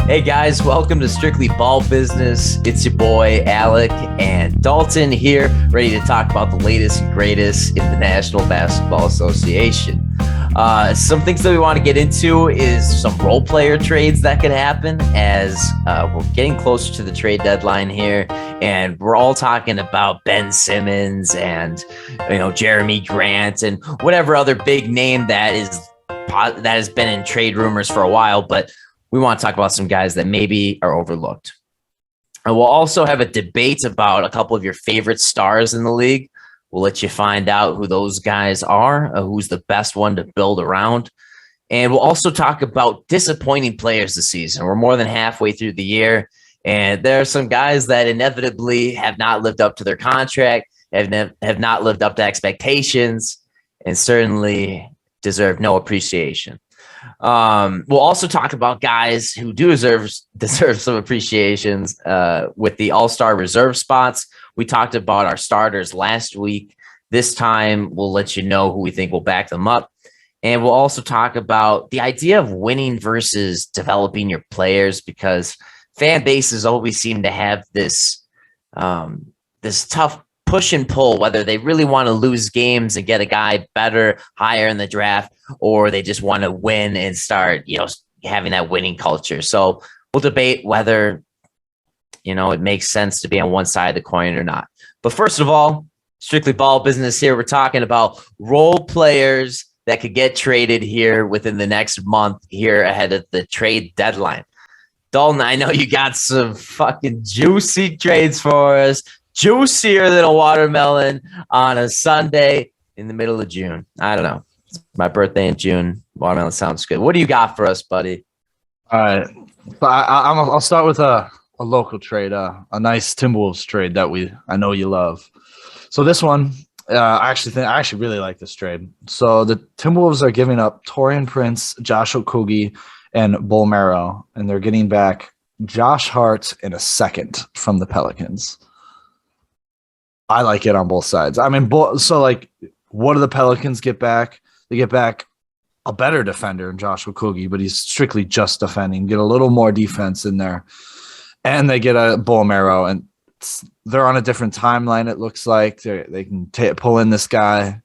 Hey guys, welcome to Strictly Ball Business. It's your boy Alec and Dalton here, ready to talk about the latest and greatest in the National Basketball Association. Some things that we want to get into is some role player trades that could happen as we're getting closer to the trade deadline here, and we're all talking about Ben Simmons and Jeremy Grant and whatever other big name that has been in trade rumors for a while, but we want to talk about some guys that maybe are overlooked. And we'll also have a debate about a couple of your favorite stars in the league. We'll let you find out who those guys are, who's the best one to build around. And we'll also talk about disappointing players this season. We're more than halfway through the year, and there are some guys that inevitably have not lived up to their contract, have not lived up to expectations, and certainly deserve no appreciation. We'll also talk about guys who do deserve some appreciations with the All-Star reserve spots. We talked about our starters last week. This time, we'll let you know who we think will back them up. And we'll also talk about the idea of winning versus developing your players, because fan bases always seem to have this tough push and pull, whether they really want to lose games and get a guy better, higher in the draft, or they just want to win and start, having that winning culture. So we'll debate whether, it makes sense to be on one side of the coin or not. But first of all, Strictly Ball Business here. We're talking about role players that could get traded here within the next month here ahead of the trade deadline. Dalton, I know you got some fucking juicy trades for us. Juicier than a watermelon on a Sunday in the middle of June. I don't know. It's my birthday in June. Watermelon sounds good. What do you got for us, buddy? All right. I'll start with a local trade, a nice Timberwolves trade that I know you love. So this one, I actually really like this trade. So the Timberwolves are giving up Taurean Prince, Josh Okogie, and Bolmero, and they're getting back Josh Hart in a second from the Pelicans. I like it on both sides. I mean, what do the Pelicans get back? They get back a better defender in Josh Okogie, but he's strictly just defending. Get a little more defense in there. And they get a Bolmero, and they're on a different timeline, it looks like. They can pull in this guy,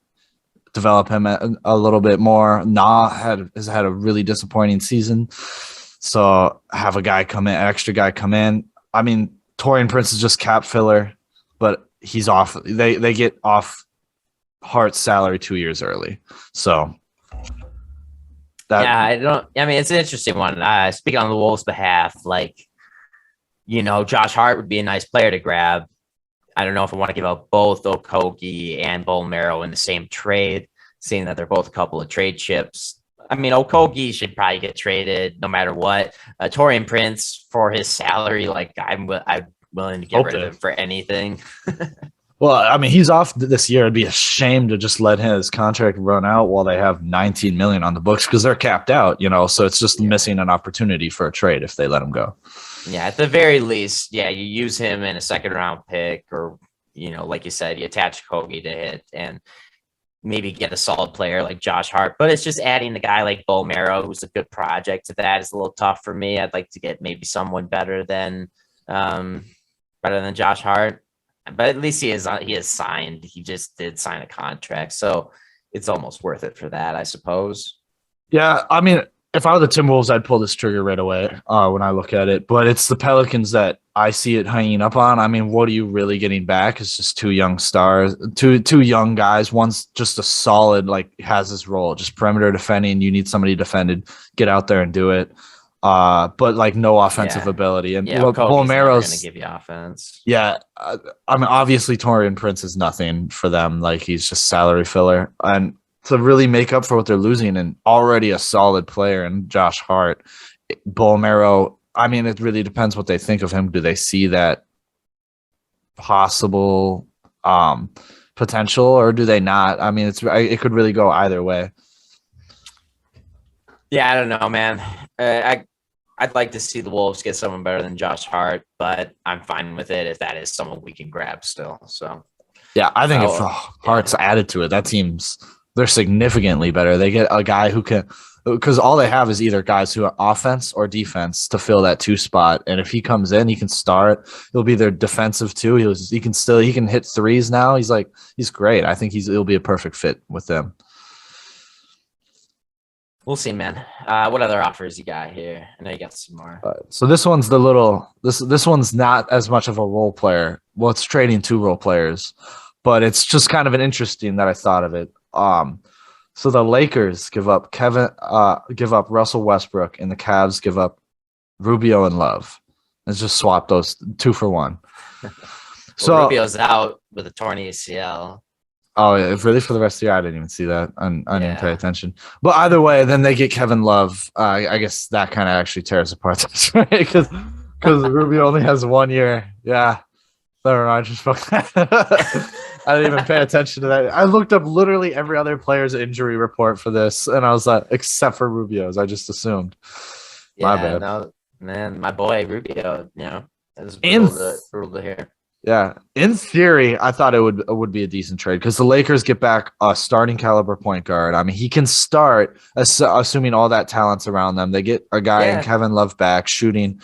develop him a little bit more. Has had a really disappointing season. So have an extra guy come in. I mean, Taurean Prince is just cap filler, but he's off. They get off Hart's salary 2 years early. So it's an interesting one. Speaking on the Wolves' behalf, Josh Hart would be a nice player to grab. I don't know if I want to give up both Okogie and Bolmero in the same trade, seeing that they're both a couple of trade chips. I mean, Okogie should probably get traded no matter what. Taurean Prince, for his salary, I'm willing to get rid of him for anything. Well, I mean, he's off this year. It'd be a shame to just let his contract run out while they have $19 million on the books, because they're capped out, so it's just missing an opportunity for a trade if they let him go. Yeah, at the very least, you use him in a second round pick, or, like you said, you attach Kogi to it and maybe get a solid player like Josh Hart. But it's just adding the guy like Bolmero, who's a good project, to that is a little tough for me. I'd like to get maybe someone better than Josh Hart. But at least he is signed. He just did sign a contract, so it's almost worth it for that, I suppose. Yeah, I mean, if I were the Timberwolves, I'd pull this trigger right away when I look at it. But it's the Pelicans that I see it hanging up on. I mean, what are you really getting back? It's just two young stars, two young guys. One's just a solid, has his role, just perimeter defending. You need somebody defended. Get out there and do it. But no offensive ability. And Bolmero's going to give you offense. Yeah. I mean, obviously Taurean Prince is nothing for them. He's just salary filler. And to really make up for what they're losing, and already a solid player in Josh Hart, Bolmero, I mean, it really depends what they think of him. Do they see that possible potential, or do they not? I mean, it could really go either way. Yeah, I don't know, man. I'd like to see the Wolves get someone better than Josh Hart, but I'm fine with it if that is someone we can grab still. So, yeah, I think if Hart's added to it, that team's they're significantly better. They get a guy who can because all they have is either guys who are offense or defense to fill that 2 spot. And if he comes in, he can start. He'll be their defensive too. He can hit threes now. He's great. I think he'll be a perfect fit with them. We'll see, man. What other offers you got here? I know you got some more. So this one's this one's not as much of a role player. Well, it's trading 2 role players, but it's just kind of an interesting that I thought of it. So the Lakers give up Russell Westbrook, and the Cavs give up Rubio and Love. Let's just swap those 2 for 1. So Rubio's out with a torn ACL. Oh, yeah, really? For the rest of the year, I didn't even see that. I didn't pay attention. But either way, then they get Kevin Love. I guess that kind of actually tears apart this, right? Because Rubio only has 1 year. Yeah, never mind. Just fuck that. I didn't even pay attention to that. I looked up literally every other player's injury report for this, and I was like, except for Rubio's. I just assumed. Yeah, my bad. No, man, my boy Rubio. That's brutal to hear. Yeah, in theory, I thought it would be a decent trade because the Lakers get back a starting caliber point guard. I mean, he can start, assuming all that talent's around them. They get a guy in Kevin Love back shooting,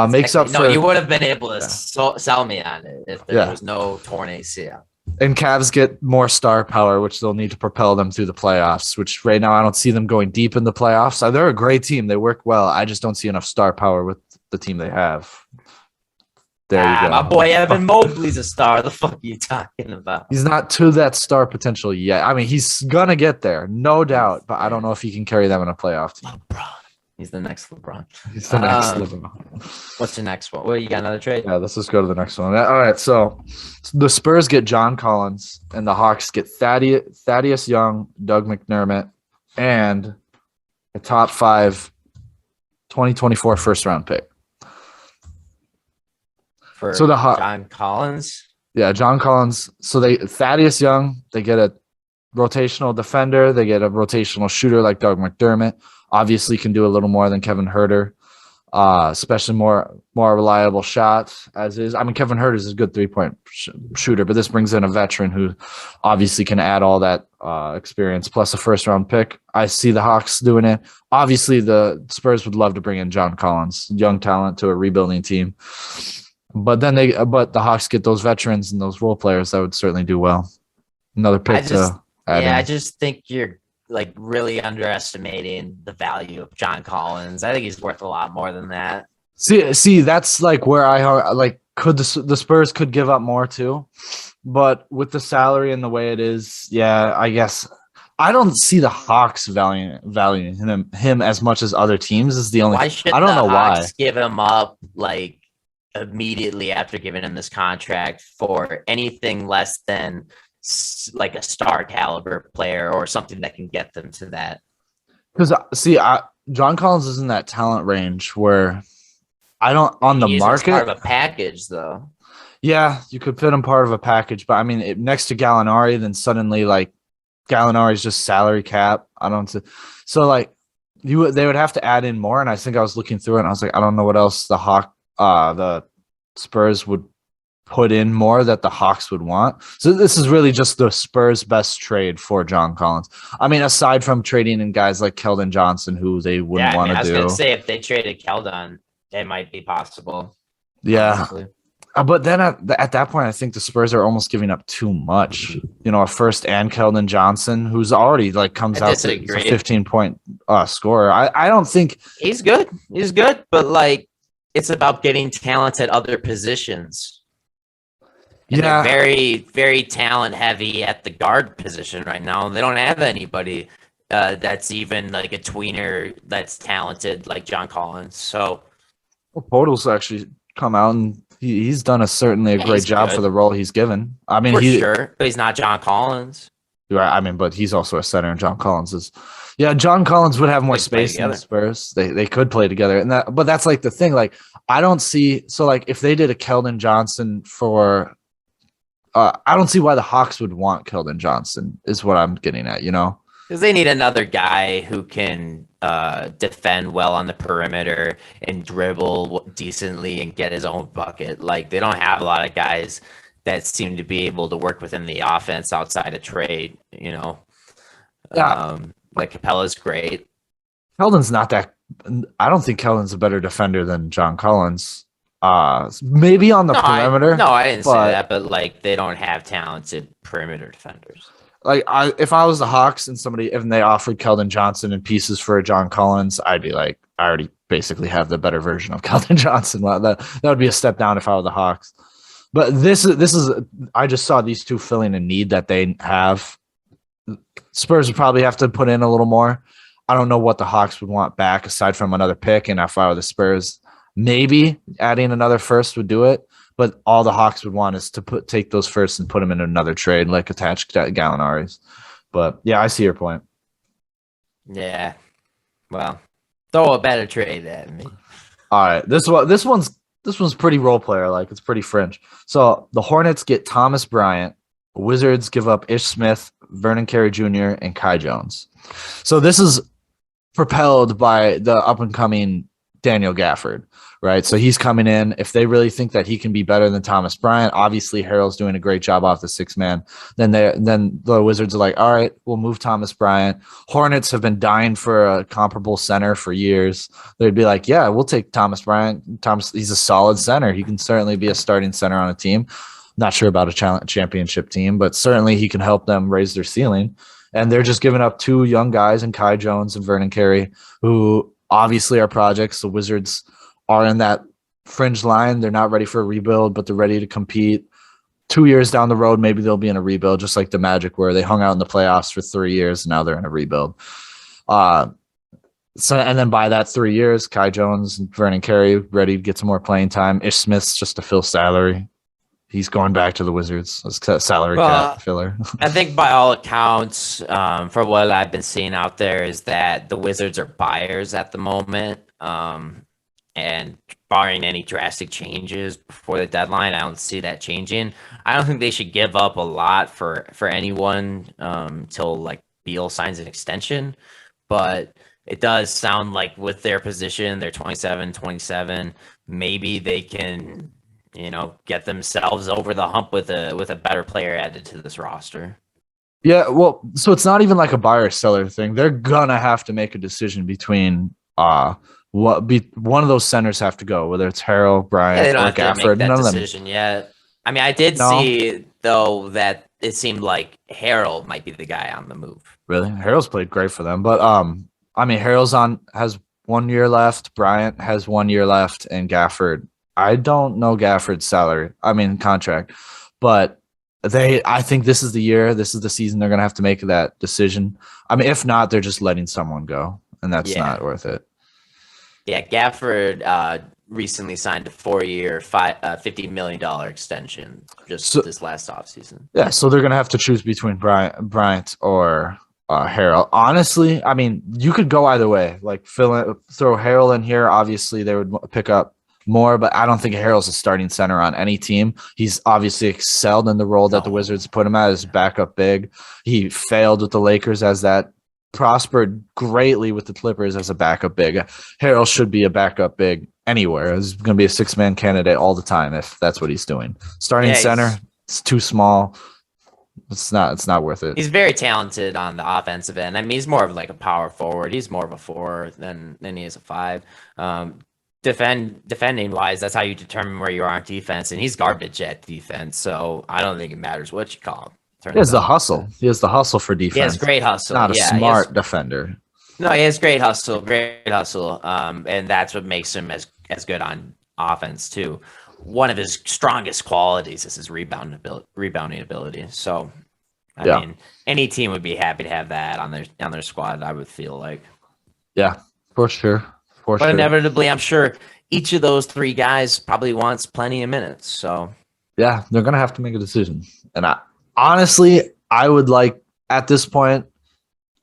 makes up for. No, you would have been able to sell me on it if there was no torn ACL. And Cavs get more star power, which they'll need to propel them through the playoffs. Which right now I don't see them going deep in the playoffs. They're a great team; they work well. I just don't see enough star power with the team they have. There you go. My boy Evan Mobley's a star. The fuck are you talking about? He's not to that star potential yet. I mean, he's gonna get there, no doubt. But I don't know if he can carry them in a playoff team. LeBron. He's the next LeBron. He's the next LeBron. What's the next one? Well, you got another trade? Yeah, let's just go to the next one. All right, so the Spurs get John Collins, and the Hawks get Thaddeus Young, Doug McDermott, and a top 5 2024 first-round pick. For John Collins? Yeah, John Collins. So Thaddeus Young, they get a rotational defender. They get a rotational shooter like Doug McDermott. Obviously can do a little more than Kevin Huerter, especially more reliable shots as is. I mean, Kevin Huerter is a good 3-point shooter, but this brings in a veteran who obviously can add all that experience plus a first-round pick. I see the Hawks doing it. Obviously, the Spurs would love to bring in John Collins, young talent to a rebuilding team. But then the Hawks get those veterans and those role players that would certainly do well. Another pick to add in. I just think you're really underestimating the value of John Collins. I think he's worth a lot more than that. See, that's where I could the Spurs could give up more too, but with the salary and the way it is, yeah, I guess I don't see the Hawks valuing him as much as other teams. Is the only. Why should I don't know why give him up immediately after giving him this contract for anything less than a star caliber player or something that can get them to that? Because John Collins is in that talent range where I don't on the market. Part of a package, though. Yeah, you could fit him part of a package, but I mean, next to Gallinari, then suddenly Gallinari's just salary cap. I don't. So they would have to add in more, and I think I was looking through it, and I was like, I don't know what else the Spurs would put in more that the Hawks would want. So this is really just the Spurs' best trade for John Collins. I mean, aside from trading in guys like Keldon Johnson, who they wouldn't want to do. I was going to say, if they traded Keldon, it might be possible. Yeah. Honestly. But then at that point, I think the Spurs are almost giving up too much. A first and Keldon Johnson, who's already comes out to a 15-point scorer. I don't think he's good. He's good, but it's about getting talent at other positions. And they're very, very talent heavy at the guard position right now. They don't have anybody that's even a tweener that's talented like John Collins. So Podol's actually come out and he's done certainly a great job for the role he's given. I mean, sure, but he's not John Collins. Right. I mean, but he's also a center, and John Collins is. Yeah, John Collins would have more space than the Spurs. They could play together, but that's the thing. I don't see. So if they did a Keldon Johnson for, I don't see why the Hawks would want Keldon Johnson. Is what I'm getting at. Because they need another guy who can defend well on the perimeter and dribble decently and get his own bucket. They don't have a lot of guys that seem to be able to work within the offense outside of trade. Yeah. Capella's great. Keldon's not that. I don't think Keldon's a better defender than John Collins. Maybe on the No, perimeter, I didn't say but that, but like they don't have talented perimeter defenders. like if I was the Hawks and somebody if they offered Keldon Johnson and pieces for a John Collins, I'd be like, I already basically have the better version of Keldon Johnson. Well, that would be a step down if I were the Hawks. But this is I just saw these two filling a need that they have. Spurs would probably have to put in a little more. I don't know what the Hawks would want back aside from another pick. And if I were the Spurs, maybe adding another first would do it. But all the Hawks would want is to take those firsts and put them in another trade, like attached to Gallinari's. But yeah, I see your point. Yeah. Well, throw a better trade at me. All right, this one's pretty role player like. It's pretty fringe. So the Hornets get Thomas Bryant. Wizards give up Ish Smith, Vernon Carey Jr., and Kai Jones. So this is propelled by the up and coming Daniel Gafford, right? So he's coming in. If they really think that he can be better than Thomas Bryant, obviously Harrell's doing a great job off the six man. Then the Wizards are like, all right, we'll move Thomas Bryant. Hornets have been dying for a comparable center for years. They'd be like, yeah, we'll take Thomas Bryant. He's a solid center. He can certainly be a starting center on a team. Not sure about a championship team, but certainly he can help them raise their ceiling. And they're just giving up two young guys in Kai Jones and Vernon Carey, who obviously are projects. The Wizards are in that fringe line. They're not ready for a rebuild, but they're ready to compete. 2 years down the road, maybe they'll be in a rebuild, just like the Magic, where they hung out in the playoffs for 3 years and now they're in a rebuild. And then by that 3 years, Kai Jones and Vernon Carey ready to get some more playing time. Ish Smith's just to fill salary. He's going back to the Wizards as salary cap filler. I think by all accounts, for what I've been seeing out there, is that the Wizards are buyers at the moment. And barring any drastic changes before the deadline, I don't see that changing. I don't think they should give up a lot for anyone till like Beal signs an extension. But it does sound like with their position, they're 27, maybe they can get themselves over the hump with a better player added to this roster. Yeah, well, so it's not even like a buyer seller thing. They're gonna have to make a decision between one of those centers have to go, whether it's Harrell, Bryant, they don't or have to make Gafford. that None of them. decision yet. I mean, I did see though that it seemed like Harrell might be the guy on the move. Really, Harrell's played great for them, but I mean, has 1 year left. Bryant has 1 year left, and Gafford. I don't know Gafford's contract, but I think this is the year, this is the season they're going to have to make that decision. I mean, if not, they're just letting someone go, and that's not worth it. Yeah, Gafford recently signed a 4-year, $50 million extension this last offseason. Yeah, so they're going to have to choose between Bryant or Harrell. Honestly, I mean, you could go either way. Like throw Harrell in here. Obviously, they would pick up more, but I don't think Harrell's a starting center on any team. He's obviously excelled in the role that the Wizards put him at as backup big. He failed with the Lakers as that, prospered greatly with the Clippers as a backup big. Harrell should be a backup big anywhere. He's going to be a six-man candidate all the time if that's what he's doing. Starting center, it's too small. It's not worth it. He's very talented on the offensive end. I mean, he's more of like a power forward. He's more of a 4 than he is a 5. Defending wise, that's how you determine where you are on defense, and he's garbage at defense. So I don't think it matters what you call him. He has the hustle. He has the hustle for defense. He has great hustle. Not a smart defender. No, he has great hustle. And that's what makes him as good on offense too. One of his strongest qualities is his rebounding ability. So, I mean, any team would be happy to have that on their squad. I would feel like. Yeah, for sure. But inevitably, I'm sure each of those 3 guys probably wants plenty of minutes. So yeah, they're gonna have to make a decision. And I would like at this point,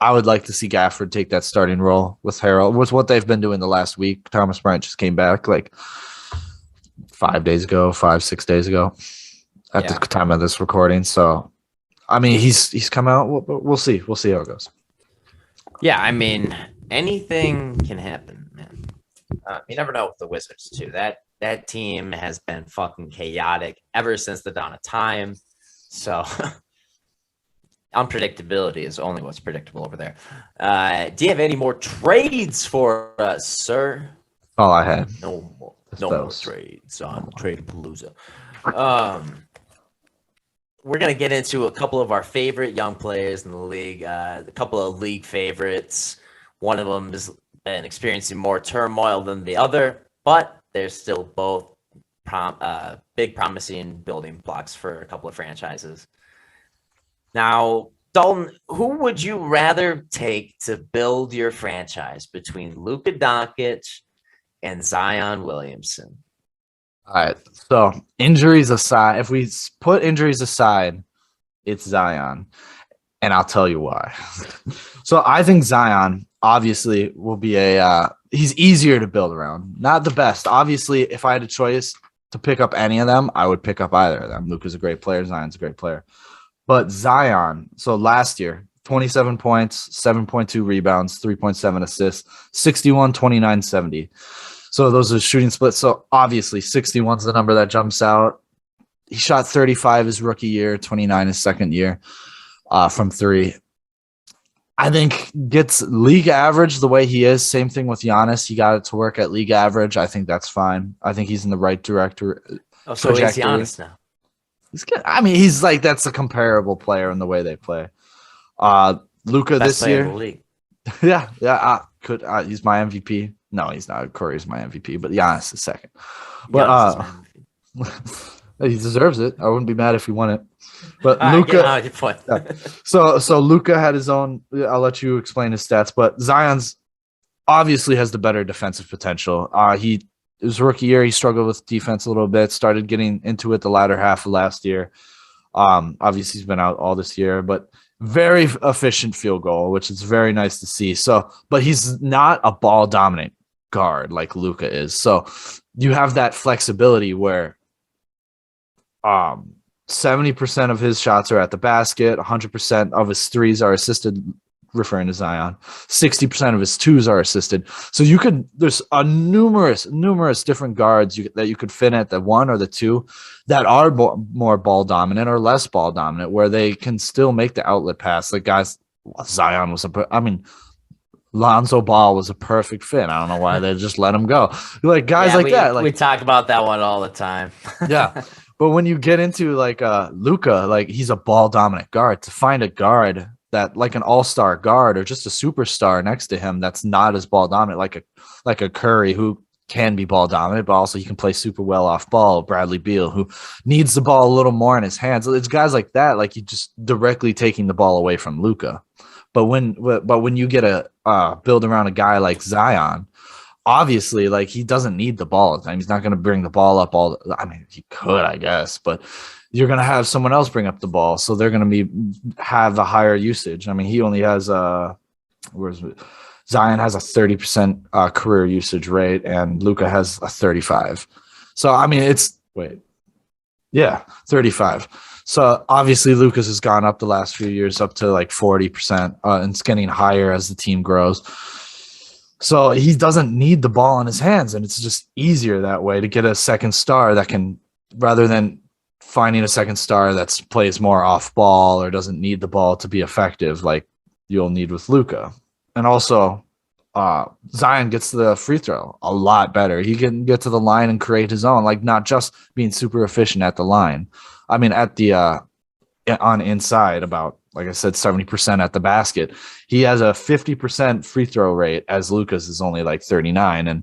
I would like to see Gafford take that starting role with Harrell. With what they've been doing the last week. Thomas Bryant just came back like 5 days ago, 6 days ago, at the time of this recording. So, I mean, he's come out. We'll see. We'll see how it goes. Yeah, I mean, anything can happen, man. You never know with the Wizards too. That team has been fucking chaotic ever since the dawn of time. So Unpredictability is only what's predictable over there. Do you have any more trades for us, sir? All I had. No more trades on Trade-a-Palooza. We're going to get into a couple of our favorite young players in the league, a couple of league favorites. One of them has been experiencing more turmoil than the other, but they're still both big promising building blocks for a couple of franchises. Now, Dalton, who would you rather take to build your franchise between Luka Doncic and Zion Williamson? All right. So injuries aside, if we put injuries aside, it's Zion. And I'll tell you why. So I think Zion obviously will be he's easier to build around. Not the best. Obviously, if I had a choice to pick up any of them, I would pick up either of them. Luka's a great player. Zion's a great player. But Zion, so last year, 27 points, 7.2 rebounds, 3.7 assists, 61, 29, 70. So those are shooting splits. So obviously 61 is the number that jumps out. He shot 35 his rookie year, 29 his second year from three. I think gets league average the way he is. Same thing with Giannis. He got it to work at league average. I think that's fine. I think he's in the right director. Oh, so he's Giannis now. He's good. I mean, he's like that's a comparable player in the way they play. Luka this year. In the league. Yeah. He's my MVP. No, he's not. Curry's my MVP, but Giannis is second. But he deserves it. I wouldn't be mad if he won it. But Luka. Yeah. So Luka had his own. I'll let you explain his stats, but Zion's obviously has the better defensive potential. His rookie year, he struggled with defense a little bit. Started getting into it the latter half of last year. Obviously, he's been out all this year, but very efficient field goal, which is very nice to see. So, but he's not a ball dominant guard like Luka is. So you have that flexibility where 70% of his shots are at the basket, 100% of his threes are assisted, referring to Zion. 60% of his twos are assisted. So there's a numerous different guards that you could fit at the one or the two that are more ball dominant or less ball dominant, where they can still make the outlet pass. Like Zion was Lonzo Ball was a perfect fit. I don't know why they just let him go. Like guys that. Like we talk about that one all the time. Yeah. But when you get into like Luka, like he's a ball dominant guard. To find a guard that like an all-star guard or just a superstar next to him that's not as ball dominant, like a Curry who can be ball dominant, but also he can play super well off ball. Bradley Beal who needs the ball a little more in his hands. It's guys like that, like you just directly taking the ball away from Luka. But when you get a build around a guy like Zion, obviously, like he doesn't need the ball all the time. He's not going to bring the ball up I mean, he could, I guess, but you're going to have someone else bring up the ball, so they're going to have a higher usage. I mean, he only has Zion has a 30% career usage rate, and Luka has a 35. So I mean, 35. So obviously, Lucas has gone up the last few years up to like 40%, and it's getting higher as the team grows. So he doesn't need the ball in his hands, and it's just easier that way to get a second star that can, rather than finding a second star that plays more off ball or doesn't need the ball to be effective like you'll need with Luka. And also, Zion gets to the free throw a lot better. He can get to the line and create his own, like not just being super efficient at the line. I mean, at the on inside, about, like I said, 70% at the basket. He has a 50% free throw rate, as Lucas is only like 39. And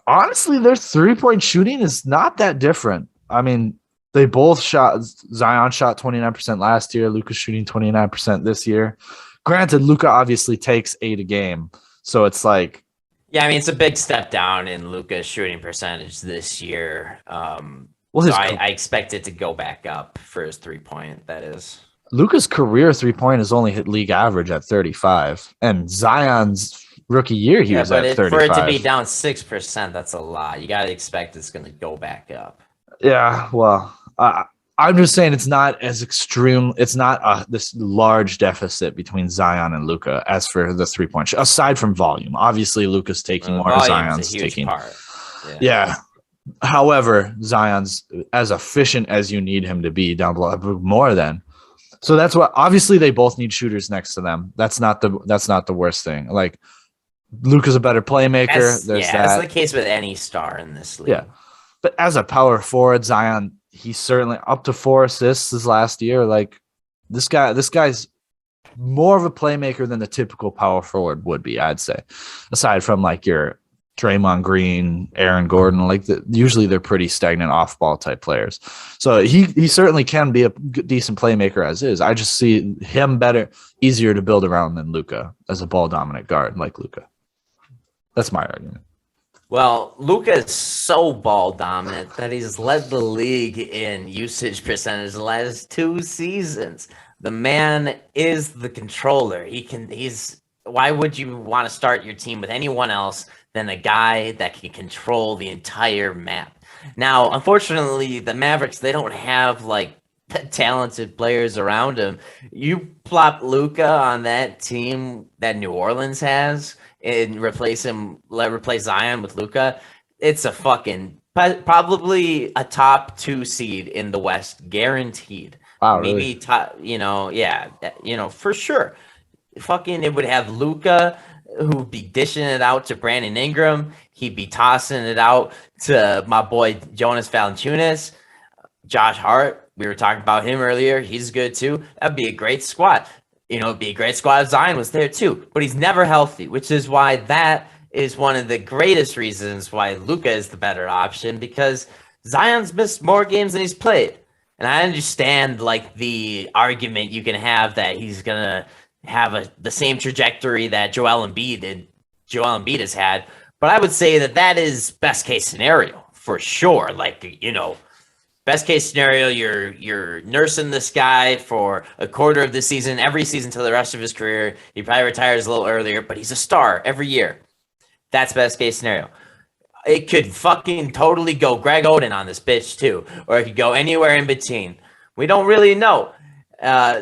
honestly, their 3-point shooting is not that different. I mean, they both Zion shot 29% last year. Lucas shooting 29% this year. Granted, Luka obviously takes 8 a game. So it's like, yeah, I mean, it's a big step down in Luka's shooting percentage this year. I expect it to go back up for his 3-point, that is. Luka's career 3-point has only hit league average at 35. And Zion's rookie year, he was at 35. For it to be down 6%, that's a lot. You got to expect it's going to go back up. Yeah, well, I'm just saying it's not as extreme. It's not this large deficit between Zion and Luka as for the 3-point shot, aside from volume. Obviously, Luka's taking more. Zion's taking part. Yeah. However, Zion's as efficient as you need him to be down below, more than. So that's what obviously they both need shooters next to them. That's not the worst thing. Like Luka's a better playmaker. There's That's that. the case with any star in this Yeah. league. But as a power forward, Zion, he's certainly up to 4 assists his last year. Like this guy's more of a playmaker than the typical power forward would be, I'd say. Aside from like your Draymond Green, Aaron Gordon, usually they're pretty stagnant off-ball type players. So he certainly can be a decent playmaker as is. I just see him easier to build around than Luka as a ball dominant guard like Luka. That's my argument. Well, Luka is so ball dominant that he's led the league in usage percentage the last 2 seasons. The man is the controller. Why would you want to start your team with anyone else than a guy that can control the entire map? Now, unfortunately, the Mavericks, they don't have like talented players around him. You plop Luka on that team that New Orleans has and replace Zion with Luka, it's a fucking probably a top 2 seed in the West, guaranteed. Wow, Maybe really? top, for sure. Fucking, it would have Luka who'd be dishing it out to Brandon Ingram. He'd be tossing it out to my boy Jonas Valanciunas, Josh Hart. We were talking about him earlier. He's good too. That'd be a great squad. It'd be a great squad if Zion was there too. But he's never healthy, which is why that is one of the greatest reasons why Luka is the better option, because Zion's missed more games than he's played. And I understand like the argument you can have that he's gonna have the same trajectory that Joel Embiid has had, but I would say that is best case scenario for sure. Like, best case scenario, you're nursing this guy for a quarter of the season, every season till the rest of his career. He probably retires a little earlier, but he's a star every year. That's best case scenario. It could fucking totally go Greg Oden on this bitch too, or it could go anywhere in between. We don't really know.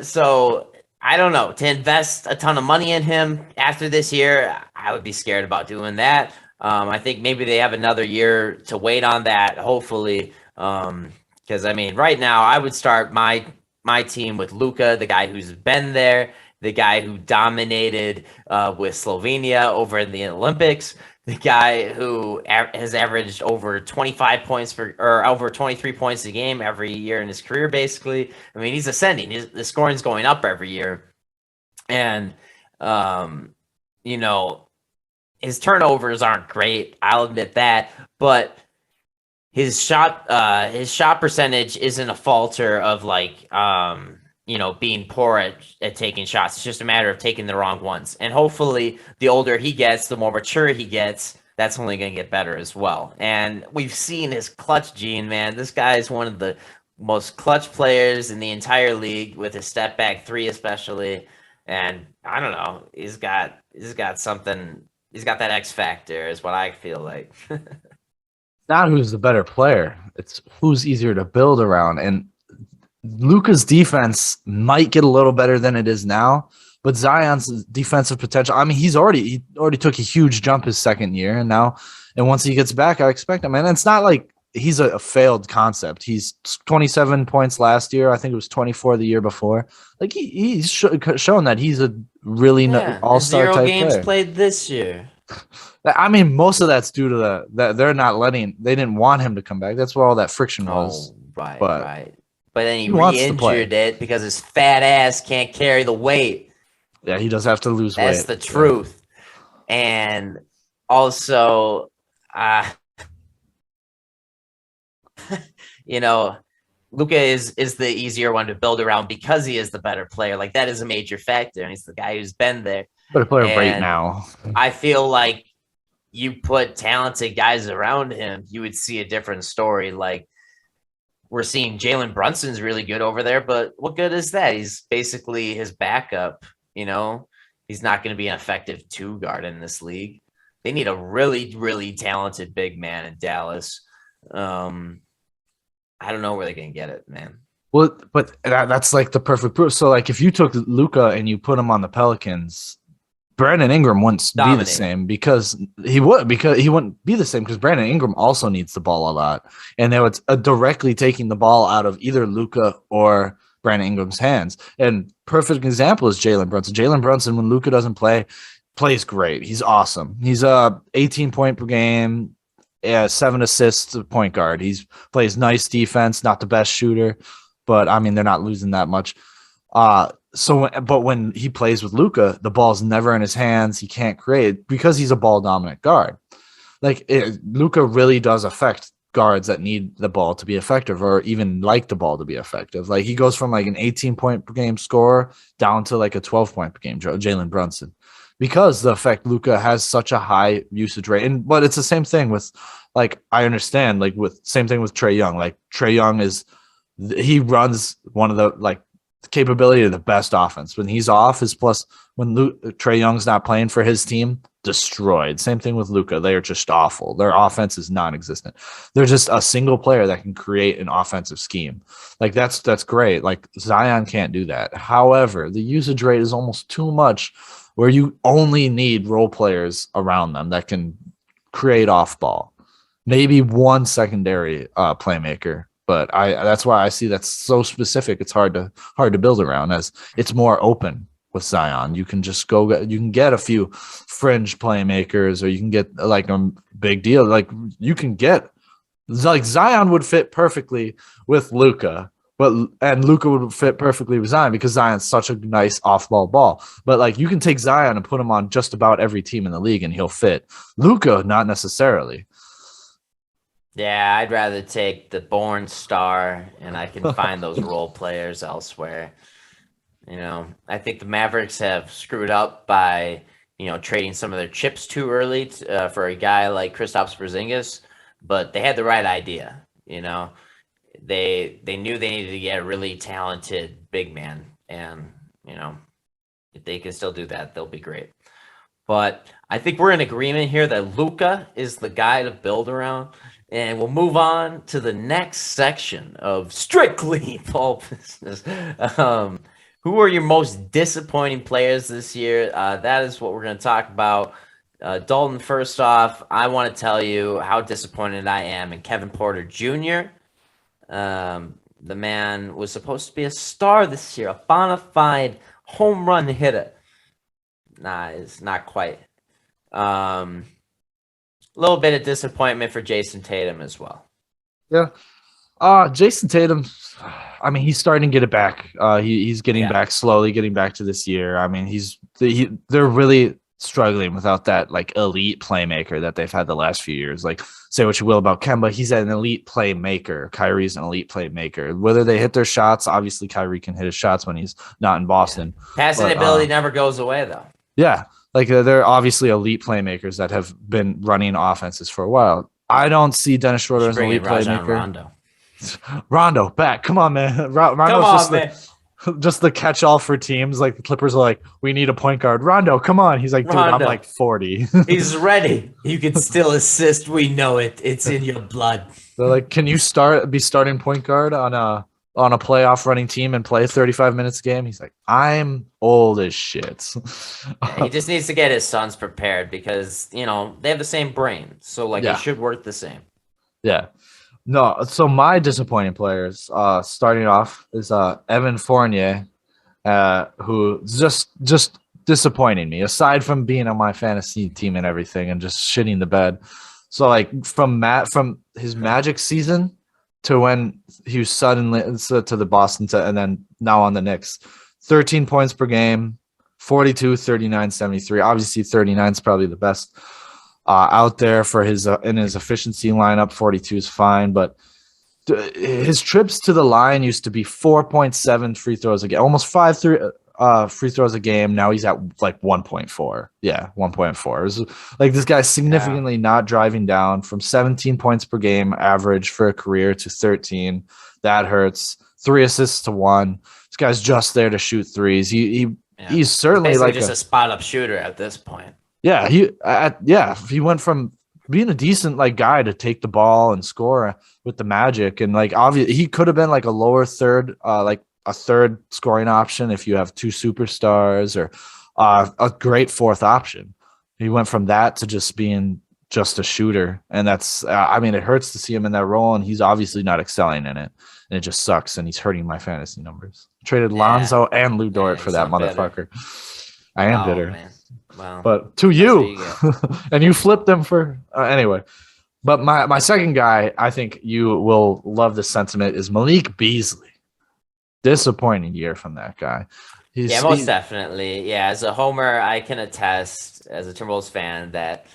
So I don't know. To invest a ton of money in him after this year, I would be scared about doing that. I think maybe they have another year to wait on that, hopefully. Because right now I would start my team with Luka, the guy who's been there, the guy who dominated with Slovenia over in the Olympics, the guy who has averaged over 25 points or over 23 points a game every year in his career, basically. He's ascending. The scoring's going up every year. And, his turnovers aren't great. I'll admit that. But his shot percentage isn't a falter of being poor at taking shots. It's just a matter of taking the wrong ones. And hopefully the older he gets, the more mature he gets, that's only going to get better as well. And we've seen his clutch gene, man. This guy is one of the most clutch players in the entire league with his step back 3 especially. And I don't know, he's got something. He's got that X factor is what I feel like. Not who's the better player. It's who's easier to build around. And Luka's defense might get a little better than it is now, but Zion's defensive potential, he already took a huge jump his second year, and once he gets back, I expect him. And it's not like he's a failed concept. He's 27 points last year. I think it was 24 the year before. Like he's shown that he's a really all-star type player. 0 games played this year. Most of that's due to that they didn't want him to come back. That's where all that friction was. Right. But then he re-injured it because his fat ass can't carry the weight. Yeah, he does have to lose weight. That's the truth. And also, Luka is the easier one to build around because he is the better player. Like, that is a major factor, and he's the guy who's been there. Better player right now. I feel like you put talented guys around him, you would see a different story. Like, we're seeing Jalen Brunson's really good over there, but what good is that? He's basically his backup, He's not going to be an effective 2 guard in this league. They need a really, really talented big man in Dallas. I don't know where they're going to get it, man. Well, but that's like the perfect proof. So, like, if you took Luka and you put him on the Pelicans, Brandon Ingram wouldn't be the same because he wouldn't be the same because Brandon Ingram also needs the ball a lot. And they would directly taking the ball out of either Luka or Brandon Ingram's hands. And perfect example is Jalen Brunson. Jalen Brunson, when Luka doesn't play, plays great. He's awesome. He's 18 point per game, 7 assists, point guard. He's plays nice defense, not the best shooter, but I mean they're not losing that much. But when he plays with Luka, the ball's never in his hands. He can't create because he's a ball dominant guard. Luka really does affect guards that need the ball to be effective, or even like the ball to be effective. Like he goes from like an 18 point per game scorer down to like a 12 point per game, Jalen Brunson, because the effect Luka has such a high usage rate. But it's the same thing with, like, I understand, like with same thing with Trae Young. Like Trae Young he runs one of the like capability of the best offense. When he's off, his plus when Trae Young's not playing for his team, destroyed. Same thing with Luka. They are just awful. Their offense is non-existent. They're just a single player that can create an offensive scheme. Like that's great. Like Zion can't do that. However, the usage rate is almost too much, where you only need role players around them that can create off ball. Maybe one secondary playmaker. But that's why I see that's so specific. It's hard to build around, as it's more open with Zion. You can just you can get a few fringe playmakers, or you can get like a big deal. Like you can get like Zion would fit perfectly with Luka, and Luka would fit perfectly with Zion because Zion's such a nice off-ball. But like you can take Zion and put him on just about every team in the league and he'll fit. Luka, not necessarily. Yeah, I'd rather take the born star, and I can find those role players elsewhere. I think the Mavericks have screwed up by, trading some of their chips too early for a guy like Kristaps Porzingis, but they had the right idea. They knew they needed to get a really talented big man, and if they can still do that, they'll be great. But I think we're in agreement here that Luka is the guy to build around. And we'll move on to the next section of Strictly Ball Business. Who are your most disappointing players this year? That is what we're going to talk about. Dalton, first off, I want to tell you how disappointed I am in Kevin Porter Jr. The man was supposed to be a star this year, a bona fide home run hitter. Nah, it's not quite. Little bit of disappointment for Jayson Tatum as well. Yeah. Jayson Tatum, I mean, he's starting to get it back. He's getting back slowly, getting back to this year. I mean, they're really struggling without that like elite playmaker that they've had the last few years. Like, say what you will about Kemba, he's an elite playmaker. Kyrie's an elite playmaker. Whether they hit their shots, obviously Kyrie can hit his shots when he's not in Boston. Yeah. Passing ability never goes away, though. Yeah. Like they're obviously elite playmakers that have been running offenses for a while. I don't see Dennis Schroeder as an elite playmaker. Rondo back. Come on, man. Just the catch-all for teams. Like the Clippers are like, we need a point guard. Rondo, come on. He's like, dude, I'm like 40. He's ready. You can still assist. We know it. It's in your blood. They're like, can you be starting point guard on a playoff running team and play 35 minutes a game? He's like, I'm old as shit. He just needs to get his sons prepared because, they have the same brain. So, it should work the same. Yeah. No, so my disappointing players, starting off, is Evan Fournier, who's just disappointing me, aside from being on my fantasy team and everything and just shitting the bed. So, from his Magic season to when he was suddenly to the Boston and then now on the Knicks, 13 points per game, 42, 39, 73. Obviously, 39 is probably the best out there for his in his efficiency lineup. 42 is fine, but his trips to the line used to be 4.7 free throws a game, almost 5 free throws a game. Now he's at like 1.4. Yeah, 1.4. It was like this guy's significantly not driving down from 17 points per game average for a career to 13. That hurts. 3 assists to 1. This guy's just there to shoot threes. He's certainly like just a spot up shooter at this point. Yeah, he went from being a decent guy to take the ball and score with the Magic, and obviously he could have been like a lower third, like a third scoring option if you have 2 superstars, or a great fourth option. He went from that to just being just a shooter, and that's it hurts to see him in that role, and he's obviously not excelling in it. and it just sucks. And he's hurting my fantasy numbers. Traded Yeah, Lonzo and Lou Dort yeah, for you that sound bitter. motherfucker. I am Oh bitter, man. Well, but to that's what you, you get. and you flipped them for anyway. But my second guy, I think you will love the sentiment, is Malik Beasley. Disappointing year from that guy. Yeah, most definitely. Yeah, as a homer, I can attest as a Timberwolves fan that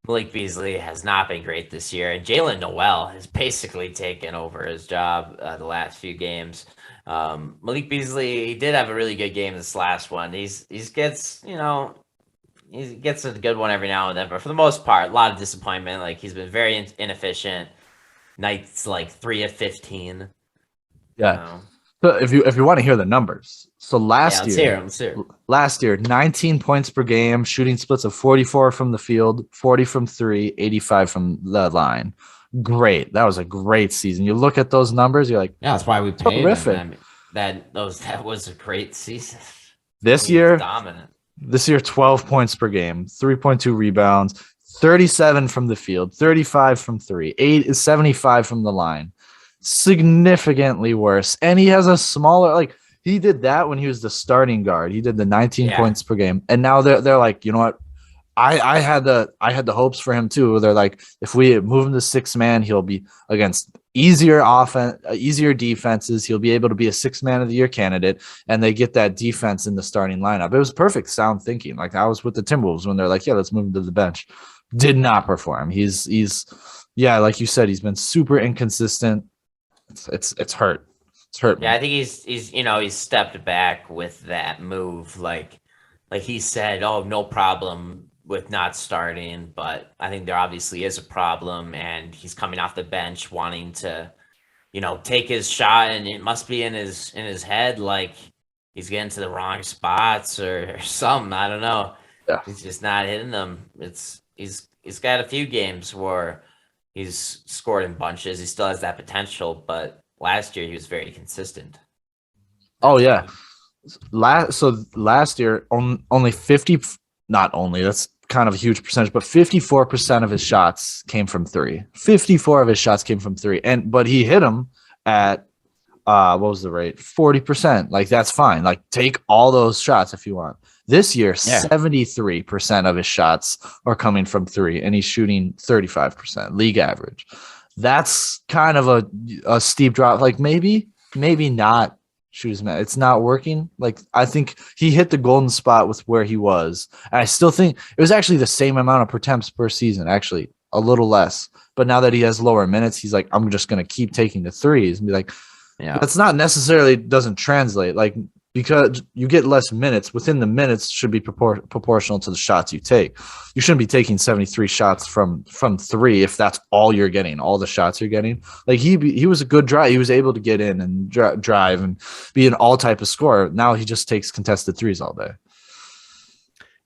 Malik Beasley has not been great this year, and Jalen Noel has basically taken over his job the last few games. Malik Beasley, he did have a really good game this last one. He's gets he gets a good one every now and then, but for the most part, a lot of disappointment. Like he's been very inefficient. Nights like 3 of 15. You Yeah. know. So if you want to hear the numbers, so Yeah, let's hear him. Let's hear him. last year, 19 points per game, shooting splits of 44 from the field, 40 from three, 85 from the line. Great. That was a great season. You look at those numbers, you're like, Yeah, that's why we paid him. terrific. I mean, that was a great season. This He was year, dominant. 12 points per game, 3.2 rebounds, 37 from the field, 35 from three, 75 from the line. Significantly worse. And he has a smaller, like, he did that when he was the starting guard. He did the 19 points per game. And now they're like, you know what? I had the hopes for him too. They're like, if we move him to 6-man, he'll be against easier offense, easier defenses. He'll be able to be a 6-man of the year candidate, and they get that defense in the starting lineup. It was perfect sound thinking. Like I was with the Timberwolves when they're like, yeah, let's move him to the bench. Did not perform. He's yeah, like you said, he's been super inconsistent. It's hurt. It's hurt. Yeah, I think he's stepped back with that move. Like he said, oh, no problem with not starting, but I think there obviously is a problem, and he's coming off the bench wanting to, take his shot, and it must be in his head, like he's getting to the wrong spots or something. I don't know. Yeah. He's just not hitting them. He's got a few games where he's scored in bunches. He still has that potential, but last year he was very consistent. Oh yeah. Last year only 50, not only, that's kind of a huge percentage, but 54% of his shots came from three. 54 of his shots came from three. But he hit them at what was the rate? 40%. Like that's fine. Like take all those shots if you want. This year, 73% of his shots are coming from three, and he's shooting 35%, league average. That's kind of a steep drop. Like maybe not shoot as many. It's not working. Like I think he hit the golden spot with where he was. And I still think it was actually the same amount of attempts per season, actually a little less. But now that he has lower minutes, he's like, I'm just going to keep taking the threes and be like, yeah, that's not necessarily doesn't translate. Like because you get less minutes, within the minutes should be proportional to the shots you take. You shouldn't be taking 73 shots from three if that's all you're getting, all the shots you're getting. Like he was a good drive. He was able to get in and drive and be an all type of scorer. Now he just takes contested threes all day.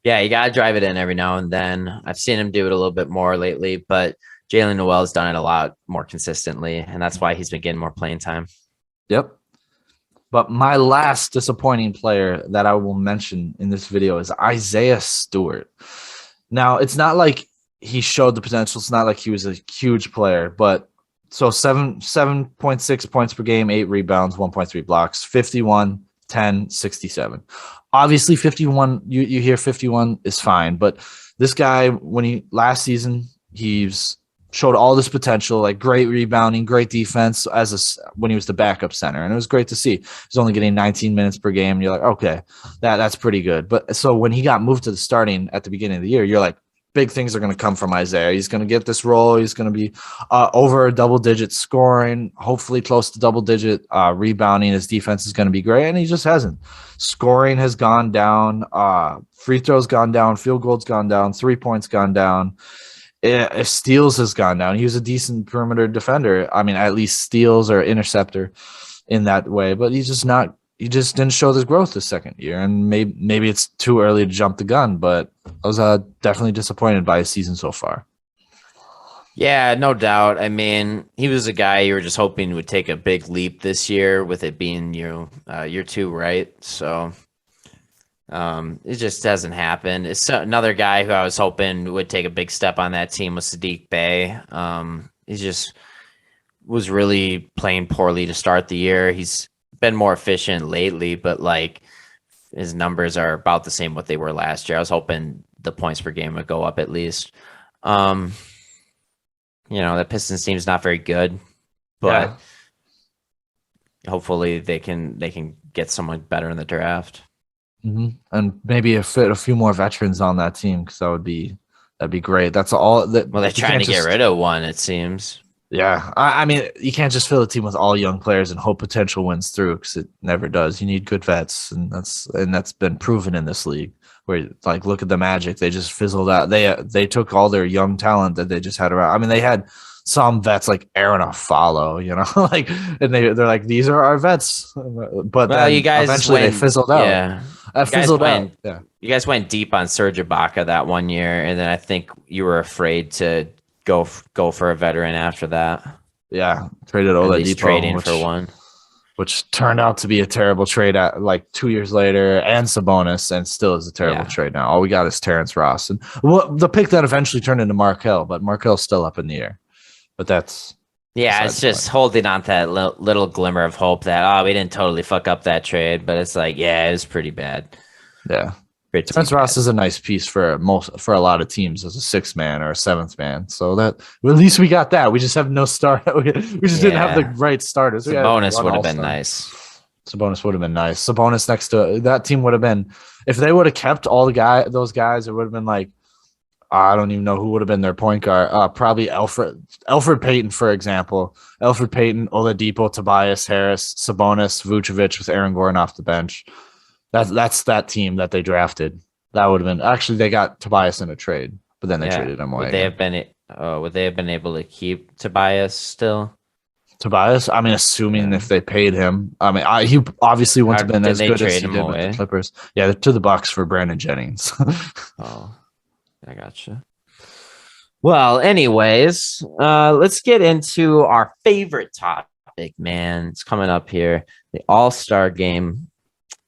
Yeah, you gotta drive it in every now and then. I've seen him do it a little bit more lately, but Jalen Noel's done it a lot more consistently, and that's why he's been getting more playing time. Yep. But my last disappointing player that I will mention in this video is Isaiah Stewart. Now, it's not like he showed the potential. It's not like he was a huge player, but so 7.6 points per game, 8 rebounds, 1.3 blocks, 51, 10, 67. Obviously, 51, you hear 51 is fine, but this guy, last season, he's showed all this potential, like great rebounding, great defense when he was the backup center. And it was great to see. He's only getting 19 minutes per game. And you're like, okay, that's pretty good. But so when he got moved to the starting at the beginning of the year, you're like, big things are going to come from Isaiah. He's going to get this role. He's going to be over a double-digit scoring, hopefully close to double-digit rebounding. His defense is going to be great, and he just hasn't. Scoring has gone down. Free throws gone down. Field goals gone down. 3-points gone down. Steals has gone down. He was a decent perimeter defender. I mean, at least steals or interceptor in that way, but he just didn't show this growth this second year. And maybe it's too early to jump the gun, but I was definitely disappointed by his season so far. Yeah, no doubt. I mean, he was a guy you were just hoping would take a big leap this year, with it being year 2, right? So it just hasn't happened. It's another guy who I was hoping would take a big step on that team was Sadiq Bey. He's just was really playing poorly to start the year. He's been more efficient lately, but like his numbers are about the same what they were last year. I was hoping the points per game would go up at least. Um, the Pistons team's not very good, but hopefully they can get someone better in the draft. And maybe fit a few more veterans on that team because that'd be great. That's all. Well, they're trying to get rid of one, it seems. Yeah, I mean, you can't just fill a team with all young players and hope potential wins through because it never does. You need good vets, and that's been proven in this league. Where like look at the Magic, they just fizzled out. They took all their young talent that they just had around. I mean, they had some vets like Aaron Afalo, like, and they're like these are our vets, but then you guys eventually they fizzled out. Yeah, fizzled out. Yeah, you guys went deep on Serge Ibaka that one year, and then I think you were afraid to go for a veteran after that. Yeah, traded Oladipo, trading for one, which turned out to be a terrible trade at like 2 years later, and Sabonis, and still is a terrible trade now. All we got is Terrence Ross, and the pick that eventually turned into Markelle, but Markelle's still up in the air. But that's it's just holding on to that little glimmer of hope that we didn't totally fuck up that trade, but it's like it was pretty bad. Yeah. Terrence Ross is a nice piece for a lot of teams as a sixth man or a seventh man. So that at least we got that. We just have no start. We just didn't have the right starters. Sabonis would have been nice. Sabonis would have been nice. Sabonis next to that team would have been, if they would have kept all those guys, it would have been like, I don't even know who would have been their point guard. Probably Elfrid Payton, for example. Elfrid Payton, Oladipo, Tobias Harris, Sabonis, Vucevic with Aaron Gordon off the bench. That's that team that they drafted. That would have been actually they got Tobias in a trade, but then they traded him away. Would they have been able to keep Tobias still? Tobias, I mean, assuming if they paid him, I mean, he obviously wouldn't have been as good as he did with the Clippers. Yeah, to the Bucks for Brandon Jennings. I gotcha. Well, anyways, let's get into our favorite topic, man. It's coming up here, the All-Star game.